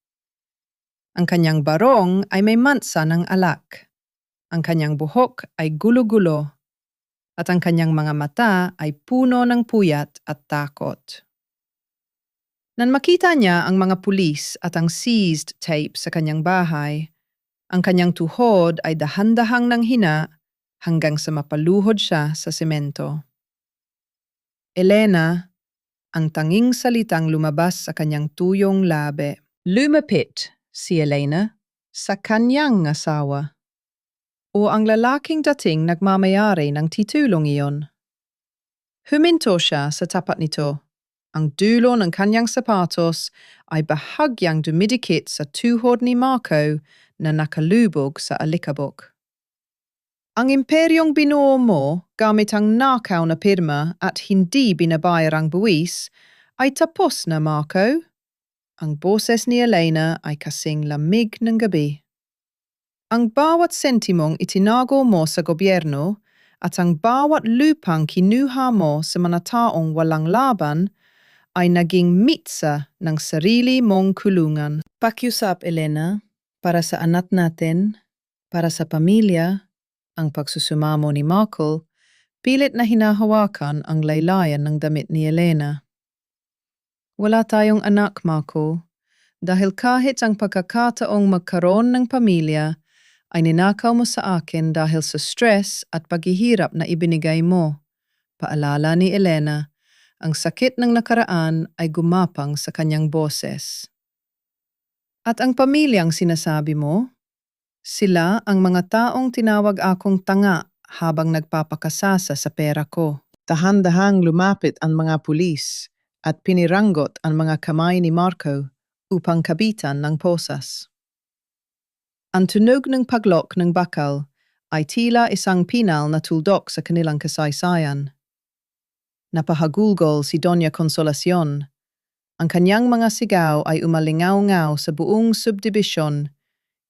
Ang kanyang barong ay may mansa ng alak. Ang kanyang buhok ay gulo-gulo. At ang kanyang mga mata ay puno ng puyat at takot. Nang makita niya ang mga pulis at ang seized tape sa kanyang bahay, ang kanyang tuhod ay dahan-dahang nanghina hanggang sa mapaluhod siya sa semento. Elena, ang tanging salitang lumabas sa kanyang tuyong labi. Lumapit si Elena sa kanyang asawa. O ang lalaking dating nagmamayari ng titulong iyon. Huminto siya sa tapat nito. Ang dulo ng kanyang sapatos ay bahagyang dumidikit sa tuhod ni Marco na nakalubog sa alikabok. Ang imperyong binuo mo gamit ang nakaw na pirma at hindi binabayar ang buwis ay tapos na, Marco. Ang boses ni Elena ay kasing lamig ng gabi. Ang bawat sentimong itinago mo sa gobyerno at ang bawat lupang kinuha mo sa mga taong walang laban ay naging mitsa ng sarili mong kulungan. Pakiusap, Elena, para sa anak natin, para sa pamilya, ang pagsusumamo ni Marco, pilit na hinahawakan ang laylayan ng damit ni Elena. Wala tayong anak, Marco, dahil kahit ang pagkakataong magkaroon ng pamilya ay ninakaw mo sa akin dahil sa stress at paghihirap na ibinigay mo. Paalala ni Elena. Ang sakit ng nakaraan ay gumapang sa kanyang boses. At ang pamilyang sinasabi mo, sila ang mga taong tinawag akong tanga habang nagpapakasasa sa pera ko. Dahan-dahang lumapit ang mga pulis at piniranggot ang mga kamay ni Marco upang kabitan ng posas. Ang tunog ng paglok ng bakal ay tila isang pinal na tuldok sa kanilang kasaysayan. Napahagulgol si Doña Consolacion. Ang kanyang mga sigaw ay umalingaw-ngaw sa buong subdibisyon,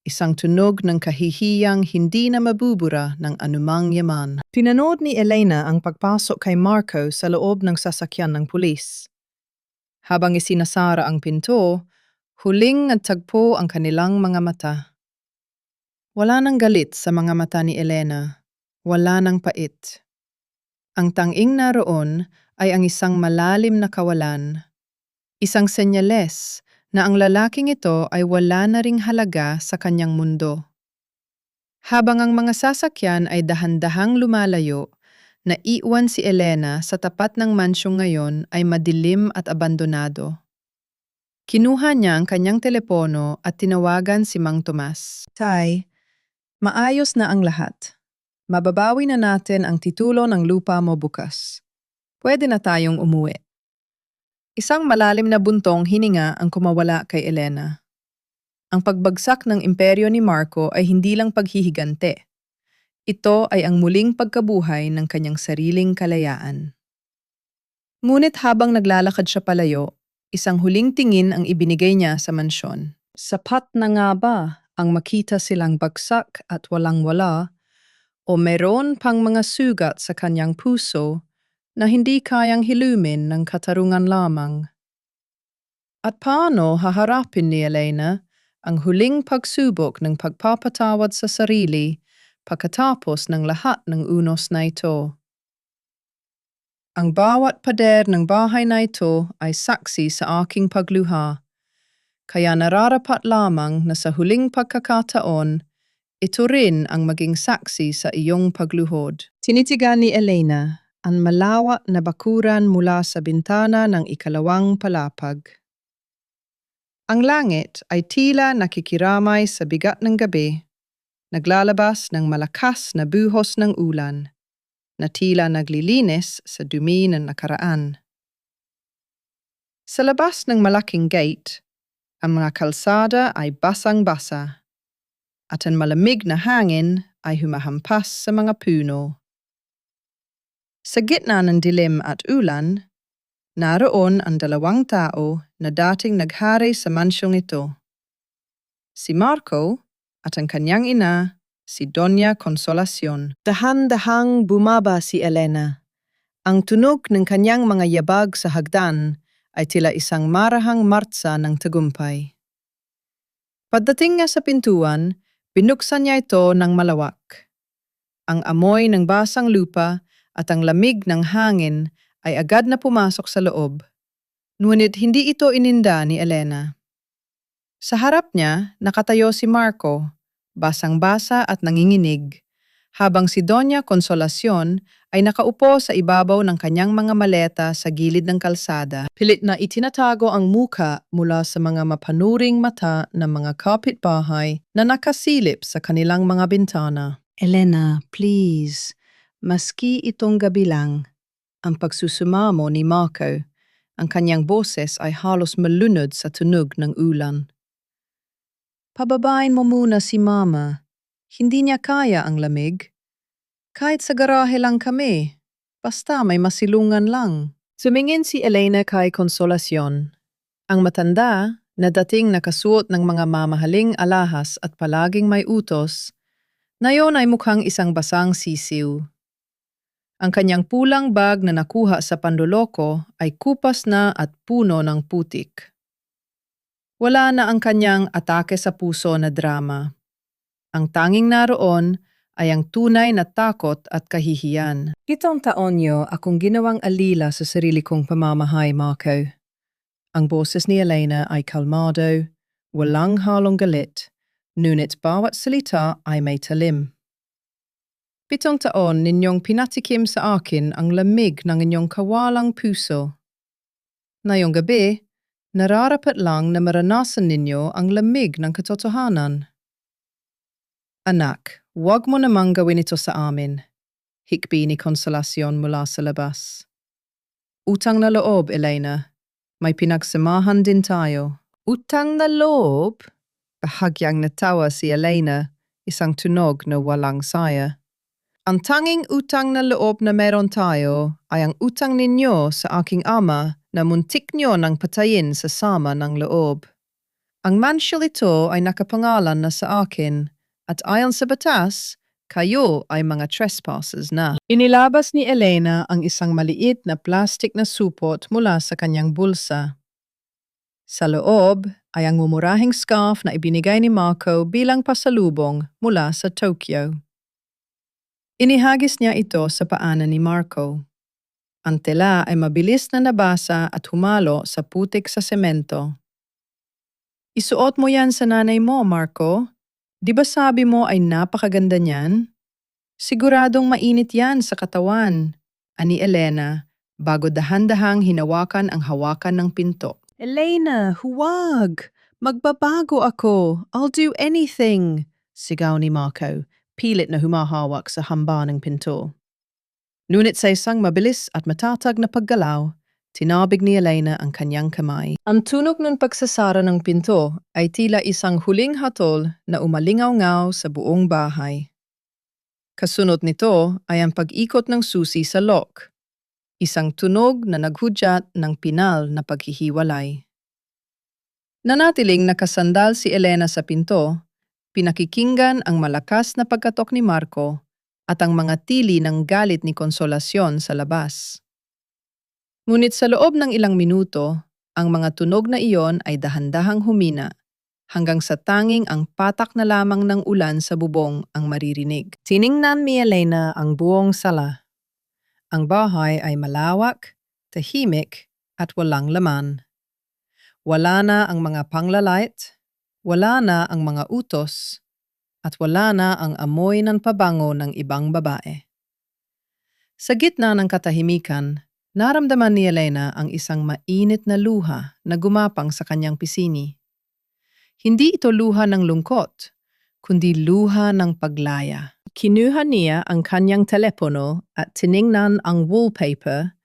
isang tunog ng kahihiyang hindi na mabubura ng anumang yaman. Pinanood ni Elena ang pagpasok kay Marco sa loob ng sasakyan ng pulis. Habang isinasara ang pinto, huling nagtagpo ang kanilang mga mata. Wala nang galit sa mga mata ni Elena. Wala nang pait. Ang tanging naroon ay ang isang malalim na kawalan. Isang senyales na ang lalaking ito ay wala na ring halaga sa kanyang mundo. Habang ang mga sasakyan ay dahan-dahang lumalayo, naiwan si Elena sa tapat ng mansyong ngayon ay madilim at abandonado. Kinuha niya ang kanyang telepono at tinawagan si Mang Tomas. Tay, maayos na ang lahat. Mababawi na natin ang titulo ng lupa mo bukas. Pwede na tayong umuwi. Isang malalim na buntong hininga ang kumawala kay Elena. Ang pagbagsak ng imperyo ni Marco ay hindi lang paghihigante. Ito ay ang muling pagkabuhay ng kanyang sariling kalayaan. Ngunit habang naglalakad siya palayo, isang huling tingin ang ibinigay niya sa mansyon. Sapat na nga ba ang makita silang bagsak at walang-wala o meron pang mga sugat sa kanyang puso na hindi kayang hilumin ng katarungan lamang? At paano haharapin ni Elena ang huling pagsubok ng pagpapatawad sa sarili pagkatapos ng lahat ng unos na ito? Ang bawat pader ng bahay na ito ay saksi sa aking pagluha, kaya nararapat lamang na sa huling pagkakataon, ito rin ang maging saksi sa iyong pagluhod. Tinitigan ni Elena ang malawak na bakuran mula sa bintana ng ikalawang palapag. Ang langit ay tila nakikiramay sa bigat ng gabi, naglalabas ng malakas na buhos ng ulan, na tila naglilinis sa dumi ng nakaraan. Sa labas ng malaking gate, ang mga kalsada ay basang-basa, at ang malamig na hangin ay humahampas sa mga puno. Sa gitna ng dilim at ulan, naroon ang dalawang tao na dating naghari sa mansyong ito. Si Marco at ang kanyang ina, si Doña Consolacion. Dahan-dahang bumaba si Elena. Ang tunog ng kanyang mga yabag sa hagdan ay tila isang marahang martsa ng tagumpay. Pagdating niya sa pintuan, binuksan niya ito ng malawak. Ang amoy ng basang lupa at ang lamig ng hangin ay agad na pumasok sa loob. Ngunit hindi ito ininda ni Elena. Sa harap niya, nakatayo si Marco, basang-basa at nanginginig, habang si Doña Consolacion ay nakaupo sa ibabaw ng kanyang mga maleta sa gilid ng kalsada. Pilit na itinatago ang muka mula sa mga mapanuring mata ng mga kapitbahay na nakasilip sa kanilang mga bintana. Elena, please. Maski itong gabi lang, ang pagsusumamo ni Marco, ang kanyang boses ay halos malunod sa tunog ng ulan. Pababain mo muna si Mama. Hindi niya kaya ang lamig. Kahit sa garahe lang kami, basta may masilungan lang. Sumingin si Elena kay Consolacion. Ang matanda, na dating nakasuot ng mga mamahaling alahas at palaging may utos, ngayon ay mukhang isang basang sisiw. Ang kanyang pulang bag na nakuha sa panloloko ay kupas na at puno ng putik. Wala na ang kanyang atake sa puso na drama. Ang tanging naroon ay ang tunay na takot at kahihiyan. 7 taon niyo akong ginawang alila sa sarili kong pamamahay, Marco. Ang boses ni Elena ay kalmado, walang halong galit, ngunit bawat salita ay may talim. 7 taon ninyong pinatikim sa akin ang lamig ng inyong kawalang puso. Ngayong gabi, nararapat lang na maranasan ninyo ang lamig ng katotohanan. Anak, huwag mo namang gawin ito sa amin. Hikbi ni Consolacion mula sa labas. Utang na loob, Elena. May pinagsamahan din tayo. Utang na loob? Bahagyang natawa si Elena, isang tunog na walang saya. Ang tanging utang na loob na meron tayo ay ang utang ninyo sa aking ama na muntik nyo nang patayin sa sama ng loob. Ang mansyong ito ay nakapangalan na sa akin at ayon sa batas, kayo ay mga trespassers na. Inilabas ni Elena ang isang maliit na plastic na supot mula sa kanyang bulsa. Sa loob ay ang mumurahing scarf na ibinigay ni Marco bilang pasalubong mula sa Tokyo. Inihagis niya ito sa paanan ni Marco. Ang tela ay mabilis na nabasa at humalo sa putik sa semento. Isuot mo yan sa nanay mo, Marco. Di ba sabi mo ay napakaganda niyan? Siguradong mainit yan sa katawan, ani Elena, bago dahan-dahang hinawakan ang hawakan ng pinto. Elena, huwag! Magbabago ako! I'll do anything! Sigaw ni Marco, pilit na humahawak sa hamba ng pinto. Ngunit sa isang mabilis at matatag na paggalaw, tinabig ni Elena ang kanyang kamay. Ang tunog ng pagsasara ng pinto ay tila isang huling hatol na umalingaw-ngaw sa buong bahay. Kasunod nito ay ang pag-ikot ng susi sa lock, isang tunog na naghudyat ng pinal na paghihiwalay. Nanatiling nakasandal si Elena sa pinto, pinakikinggan ang malakas na pagkatok ni Marco at ang mga tili ng galit ni Consolacion sa labas. Ngunit sa loob ng ilang minuto, ang mga tunog na iyon ay dahan-dahang humina hanggang sa tanging ang patak na lamang ng ulan sa bubong ang maririnig. Tiningnan ni Elena ang buong sala. Ang bahay ay malawak, tahimik at walang laman. Wala na ang mga panglalait, wala na ang mga utos, at wala na ang amoy ng pabango ng ibang babae. Sa gitna ng katahimikan, naramdaman ni Elena ang isang mainit na luha na gumapang sa kanyang pisini. Hindi ito luha ng lungkot, kundi luha ng paglaya. Kinuha niya ang kanyang telepono at tiningnan ang wallpaper,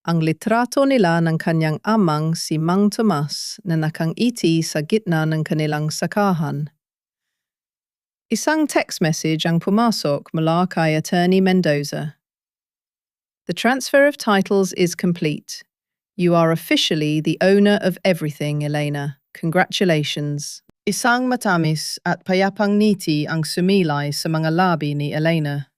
ang litrato nila ng kanyang amang si Mang Tomas na nakangiti sa gitna ng kanilang sakahan. Isang text message ang pumasok mula kay Attorney Mendoza. The transfer of titles is complete. You are officially the owner of everything, Elena. Congratulations. Isang matamis at payapang ngiti ang sumilay sa mga labi ni Elena.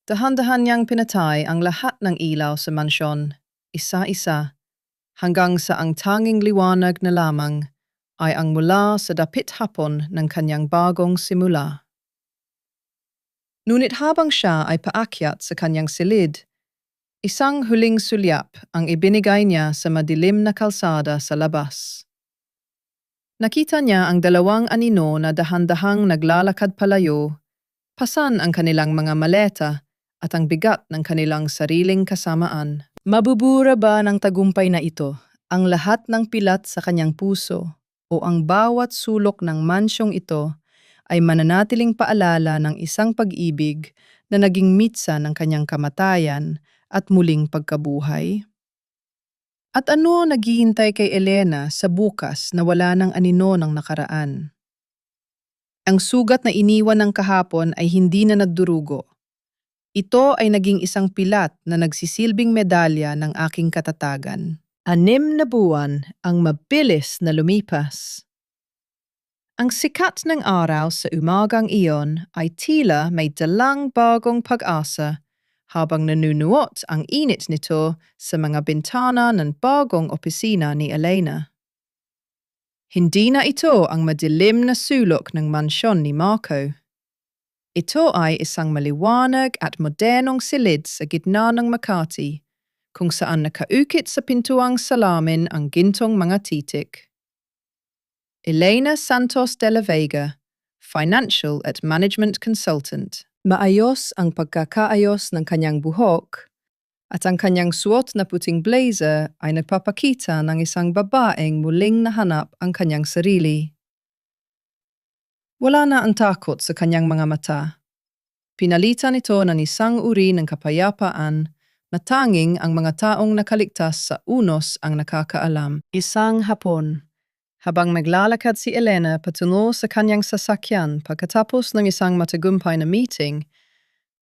Dahan-dahan niyang pinatay ang lahat ng ilaw sa mansyon, isa-isa, hanggang sa ang tanging liwanag na lamang ay ang mula sa dapit hapon ng kanyang bagong simula. Ngunit habang siya ay paakyat sa kanyang silid, isang huling sulyap ang ibinigay niya sa madilim na kalsada sa labas. Nakita niya ang dalawang anino na dahan-dahang naglalakad palayo, pasan ang kanilang mga maleta at ang bigat ng kanilang sariling kasamaan. Mabubura ba ng tagumpay na ito ang lahat ng pilat sa kanyang puso o ang bawat sulok ng mansyong ito ay mananatiling paalala ng isang pag-ibig na naging mitsa ng kanyang kamatayan at muling pagkabuhay? At ano naghihintay kay Elena sa bukas na wala ng anino ng nakaraan? Ang sugat na iniwan ng kahapon ay hindi na nagdurugo. Ito ay naging isang pilat na nagsisilbing medalya ng aking katatagan. 6 na buwan ang mabilis na lumipas. Ang sikat ng araw sa umagang iyon ay tila may dalang bagong pag-asa habang nanunuot ang init nito sa mga bintana ng bagong opisina ni Elena. Hindi na ito ang madilim na sulok ng mansyon ni Marco. Ito ay isang maliwanag at modernong silid sa gitna ng Makati, kung saan nakaukit sa pintuang salamin ang gintong mga titik. Elena Santos de la Vega, Financial at Management Consultant. Maayos ang pagkakaayos ng kanyang buhok at ang kanyang suot na puting blazer ay nagpapakita ng isang babaeng muling nahanap ang kanyang sarili. Wala na ang takot sa kanyang mga mata. Pinalitan ito ng isang uri ng kapayapaan na tanging ang mga taong nakaligtas sa unos ang nakakaalam. Isang hapon, habang naglalakad si Elena patungo sa kanyang sasakyan pagkatapos ng isang matagumpay na meeting,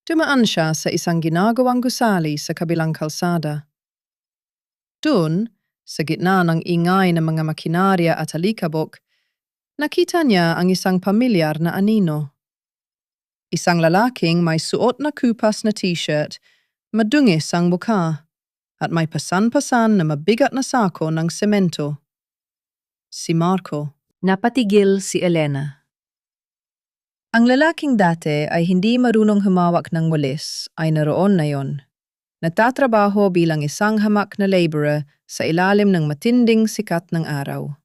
dumaan siya sa isang ginagawang gusali sa kabilang kalsada. Doon, sa gitna ng ingay ng mga makinarya at alikabok, nakita niya ang isang pamilyar na anino. Isang lalaking may suot na kupas na t-shirt, madungis ang mukha, at may pasan-pasan na mabigat na sako ng semento. Si Marco. Napatigil si Elena. Ang lalaking dati ay hindi marunong humawak ng walis ay naroon na yon. Nagtatrabaho bilang isang hamak na laborer sa ilalim ng matinding sikat ng araw.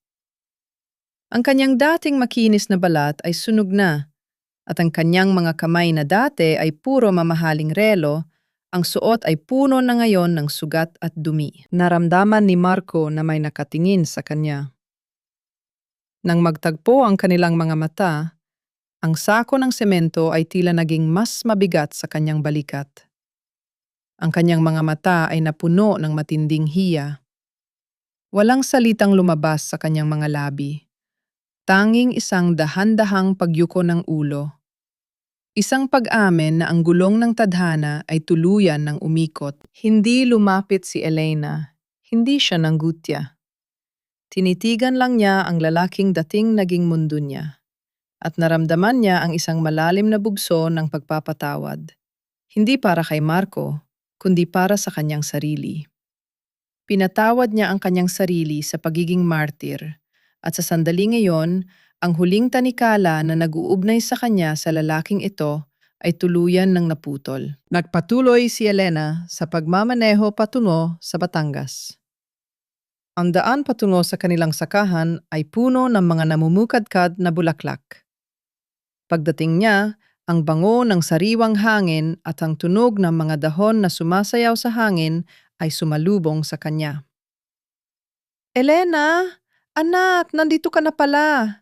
Ang kanyang dating makinis na balat ay sunog na, at ang kanyang mga kamay na dati ay puro mamahaling relo, ang suot ay puno na ngayon ng sugat at dumi. Naramdaman ni Marco na may nakatingin sa kanya. Nang magtagpo ang kanilang mga mata, ang sako ng semento ay tila naging mas mabigat sa kanyang balikat. Ang kanyang mga mata ay napuno ng matinding hiya. Walang salitang lumabas sa kanyang mga labi. Tanging isang dahan-dahang pagyuko ng ulo. Isang pag-amin na ang gulong ng tadhana ay tuluyan ng umikot. Hindi lumapit si Elena. Hindi siya nanggutya. Tinitigan lang niya ang lalaking dating naging mundo niya. At naramdaman niya ang isang malalim na bugso ng pagpapatawad. Hindi para kay Marco, kundi para sa kanyang sarili. Pinatawad niya ang kanyang sarili sa pagiging martir. At sa sandali ngayon, ang huling tanikala na nag-uugnay sa kanya sa lalaking ito ay tuluyan ng naputol. Nagpatuloy si Elena sa pagmamaneho patungo sa Batangas. Ang daan patungo sa kanilang sakahan ay puno ng mga namumukadkad na bulaklak. Pagdating niya, ang bango ng sariwang hangin at ang tunog ng mga dahon na sumasayaw sa hangin ay sumalubong sa kanya. Elena! Anak, nandito ka na pala.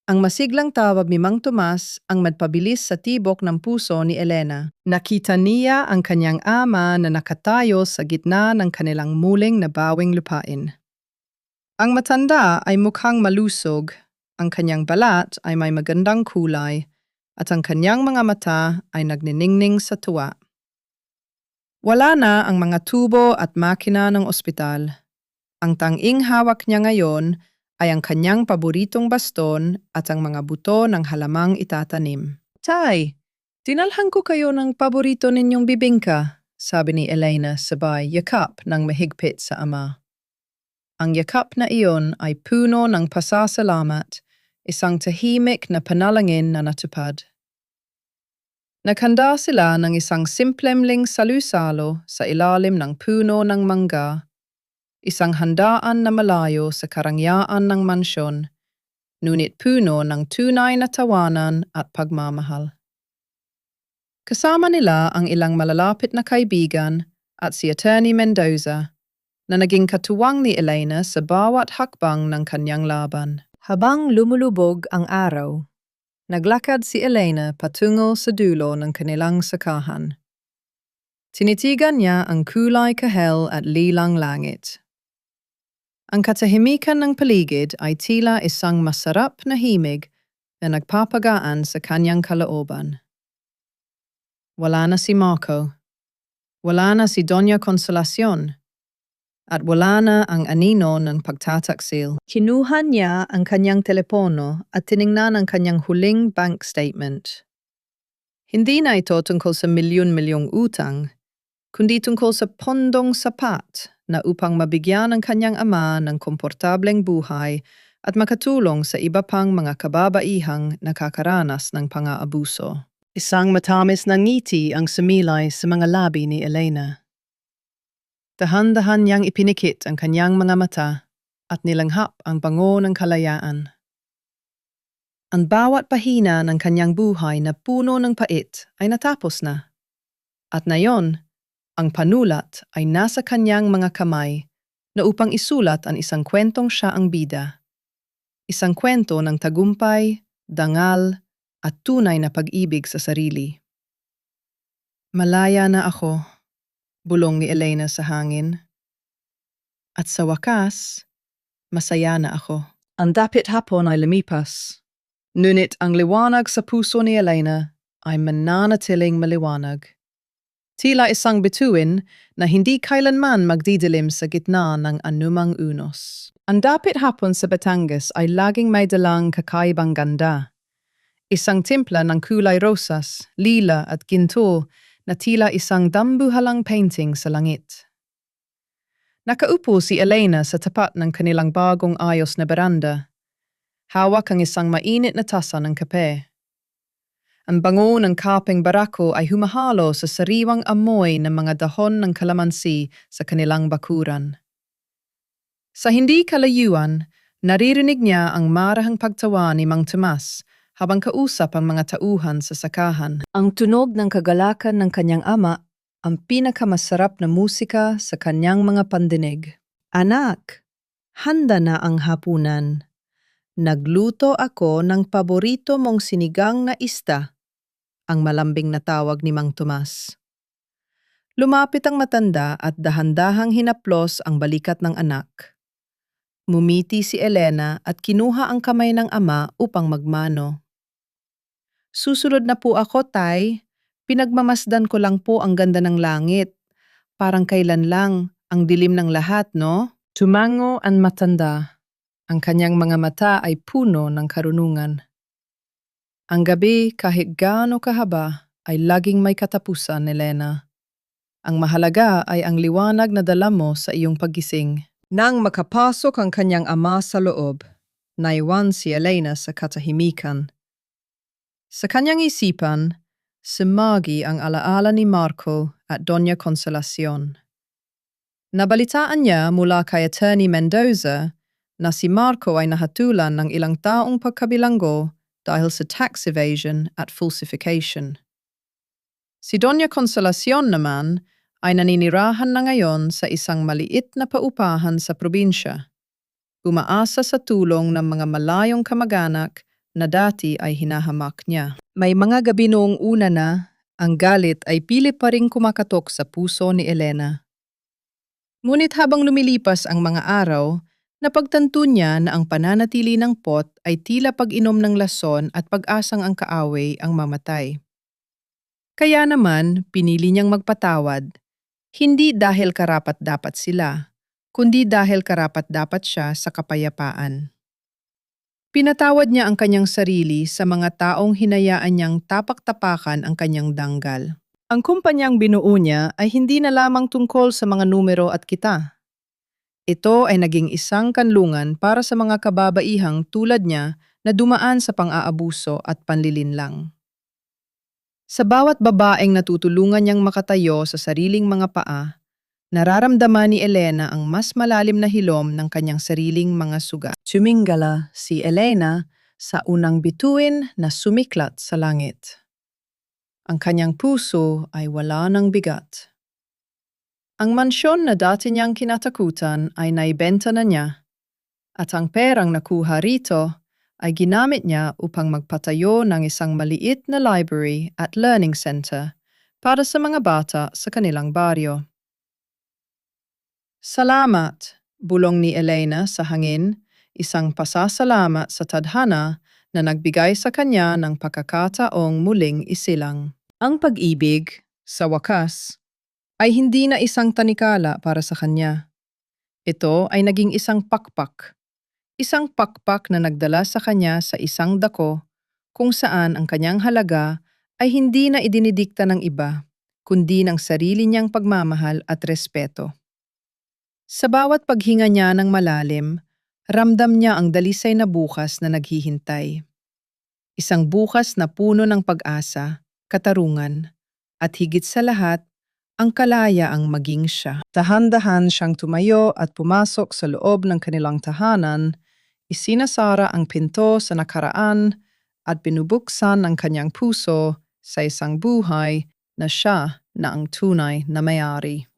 Ang masiglang tawag ni Mang Tomas ang magpabilis sa tibok ng puso ni Elena. Nakita niya ang kanyang ama na nakatayo sa gitna ng kanilang muling nabawing lupain. Ang matanda ay mukhang malusog, ang kanyang balat ay may magandang kulay, at ang kanyang mga mata ay nagniningning sa tuwa. Wala na ang mga tubo at makina ng ospital. Ang tanging hawak niya ngayon ay ang kanyang paboritong baston at ang mga buto ng halamang itatanim. Tay, dinalhan ko kayo ng paborito ninyong bibingka, sabi ni Elena sabay yakap ng mahigpit sa ama. Ang yakap na iyon ay puno ng pasasalamat, isang tahimik na panalangin na natupad. Naghanda sila ng isang simplemling salusalo sa ilalim ng puno ng mangga, isang handaan na malayo sa karangyaan ng mansyon, ngunit puno ng tunay na tawanan at pagmamahal. Kasama nila ang ilang malalapit na kaibigan at si Attorney Mendoza, na naging katuwang ni Elena sa bawat hakbang ng kanyang laban. Habang lumulubog ang araw, naglakad si Elena patungo sa dulo ng kanilang sakahan. Tinitigan niya ang kulay kahel at lilang langit. Ang katahimikan ng paligid ay tila isang masarap na himig na nagpapagaan sa kanyang kalooban. Wala na si Marco. Wala na si Doña Consolacion. At wala na ang anino ng pagtataksil. Kinuha niya ang kanyang telepono at tiningnan ang kanyang huling bank statement. Hindi na ito tungkol sa milyon-milyong utang, kundi tungkol sa pondong sapat na upang mabigyan ang kanyang ama ng komportableng buhay at makatulong sa iba pang mga kababaihang nakakaranas ng pang-aabuso. Isang matamis na ngiti ang sumilay sa mga labi ni Elena. Dahan-dahan niyang ipinikit ang kanyang mga mata at nilanghap ang bango ng kalayaan. Ang bawat pahina ng kanyang buhay na puno ng pait ay natapos na. At ngayon, ang panulat ay nasa kanyang mga kamay na upang isulat ang isang kwentong siya ang bida. Isang kwento ng tagumpay, dangal, at tunay na pag-ibig sa sarili. Malaya na ako, bulong ni Elena sa hangin. At sa wakas, masaya na ako. Ang dapit hapon ay lumipas. Ngunit ang liwanag sa puso ni Elena ay mananatiling maliwanag. Tila isang bituin na hindi kailanman magdidilim sa gitna ng anumang unos. Ang dapit hapon sa Batangas ay laging may dalang kakaibang ganda. Isang timpla ng kulay rosas, lila at ginto na tila isang dambuhalang painting sa langit. Nakaupo si Elena sa tapat ng kanilang bagong ayos na beranda. Hawak ang isang mainit na tasa ng kape. Ang bango ng kapeng barako ay humahalo sa sariwang amoy ng mga dahon ng kalamansi sa kanilang bakuran. Sa hindi kalayuan, naririnig niya ang marahang pagtawa ni Mang Tomas habang kausap ang mga tauhan sa sakahan. Ang tunog ng kagalakan ng kanyang ama ang pinakamasarap na musika sa kanyang mga pandinig. Anak, handa na ang hapunan. Nagluto ako ng paborito mong sinigang na isda, ang malambing na tawag ni Mang Tomas. Lumapit ang matanda at dahan-dahang hinaplos ang balikat ng anak. Mumiti si Elena at kinuha ang kamay ng ama upang magmano. Susunod na po ako, Tay. Pinagmamasdan ko lang po ang ganda ng langit. Parang kailan lang, ang dilim ng lahat, no? Tumango ang matanda. Ang kanyang mga mata ay puno ng karunungan. Ang gabi, kahit gaano kahaba, ay laging may katapusan, Elena. Ang mahalaga ay ang liwanag na dala mo sa iyong paggising. Nang makapasok ang kanyang ama sa loob, naiwan si Elena sa katahimikan. Sa kanyang isipan, sumagi ang alaala ni Marco at Doña Consolacion. Nabalitaan niya mula kay Attorney Mendoza na si Marco ay nahatulan ng ilang taong pagkabilanggo dahil sa tax evasion at falsification. Si Doña Consolacion naman ay naninirahan na ngayon sa isang maliit na paupahan sa probinsya. Umaasa sa tulong ng mga malayong kamag-anak na dati ay hinahamak niya. May mga gabi noong una na, ang galit ay pilit pa ring kumakatok sa puso ni Elena. Ngunit habang lumilipas ang mga araw, napagtanto niya na ang pananatili ng pot ay tila pag-inom ng lason at pag-asang ang kaaway ang mamatay. Kaya naman, pinili niyang magpatawad, hindi dahil karapat-dapat sila, kundi dahil karapat-dapat siya sa kapayapaan. Pinatawad niya ang kanyang sarili sa mga taong hinayaan niyang tapak-tapakan ang kanyang danggal. Ang kumpanyang binuo niya ay hindi na lamang tungkol sa mga numero at kita. Ito ay naging isang kanlungan para sa mga kababaihang tulad niya na dumaan sa pang-aabuso at panlilinlang. Sa bawat babaeng natutulungan niyang makatayo sa sariling mga paa, nararamdaman ni Elena ang mas malalim na hilom ng kanyang sariling mga sugat. Tumingala si Elena sa unang bituin na sumiklat sa langit. Ang kanyang puso ay wala ng bigat. Ang mansyon na dati niyang kinatakutan ay naibenta na niya, at ang perang nakuha rito ay ginamit niya upang magpatayo ng isang maliit na library at learning center para sa mga bata sa kanilang baryo. Salamat, bulong ni Elena sa hangin, isang pasasalamat sa tadhana na nagbigay sa kanya ng pagkakataong muling isilang. Ang pag-ibig, sa wakas, ay hindi na isang tanikala para sa kanya. Ito ay naging isang pakpak. Isang pakpak na nagdala sa kanya sa isang dako kung saan ang kanyang halaga ay hindi na idinidikta ng iba, kundi ng sarili niyang pagmamahal at respeto. Sa bawat paghinga niya ng malalim, ramdam niya ang dalisay na bukas na naghihintay. Isang bukas na puno ng pag-asa, katarungan, at higit sa lahat, ang kalayaang maging siya. Dahan-dahan siyang tumayo at pumasok sa loob ng kanilang tahanan, isinasara ang pinto sa nakaraan at binubuksan ang kanyang puso sa isang buhay na siya na ang tunay na may-ari.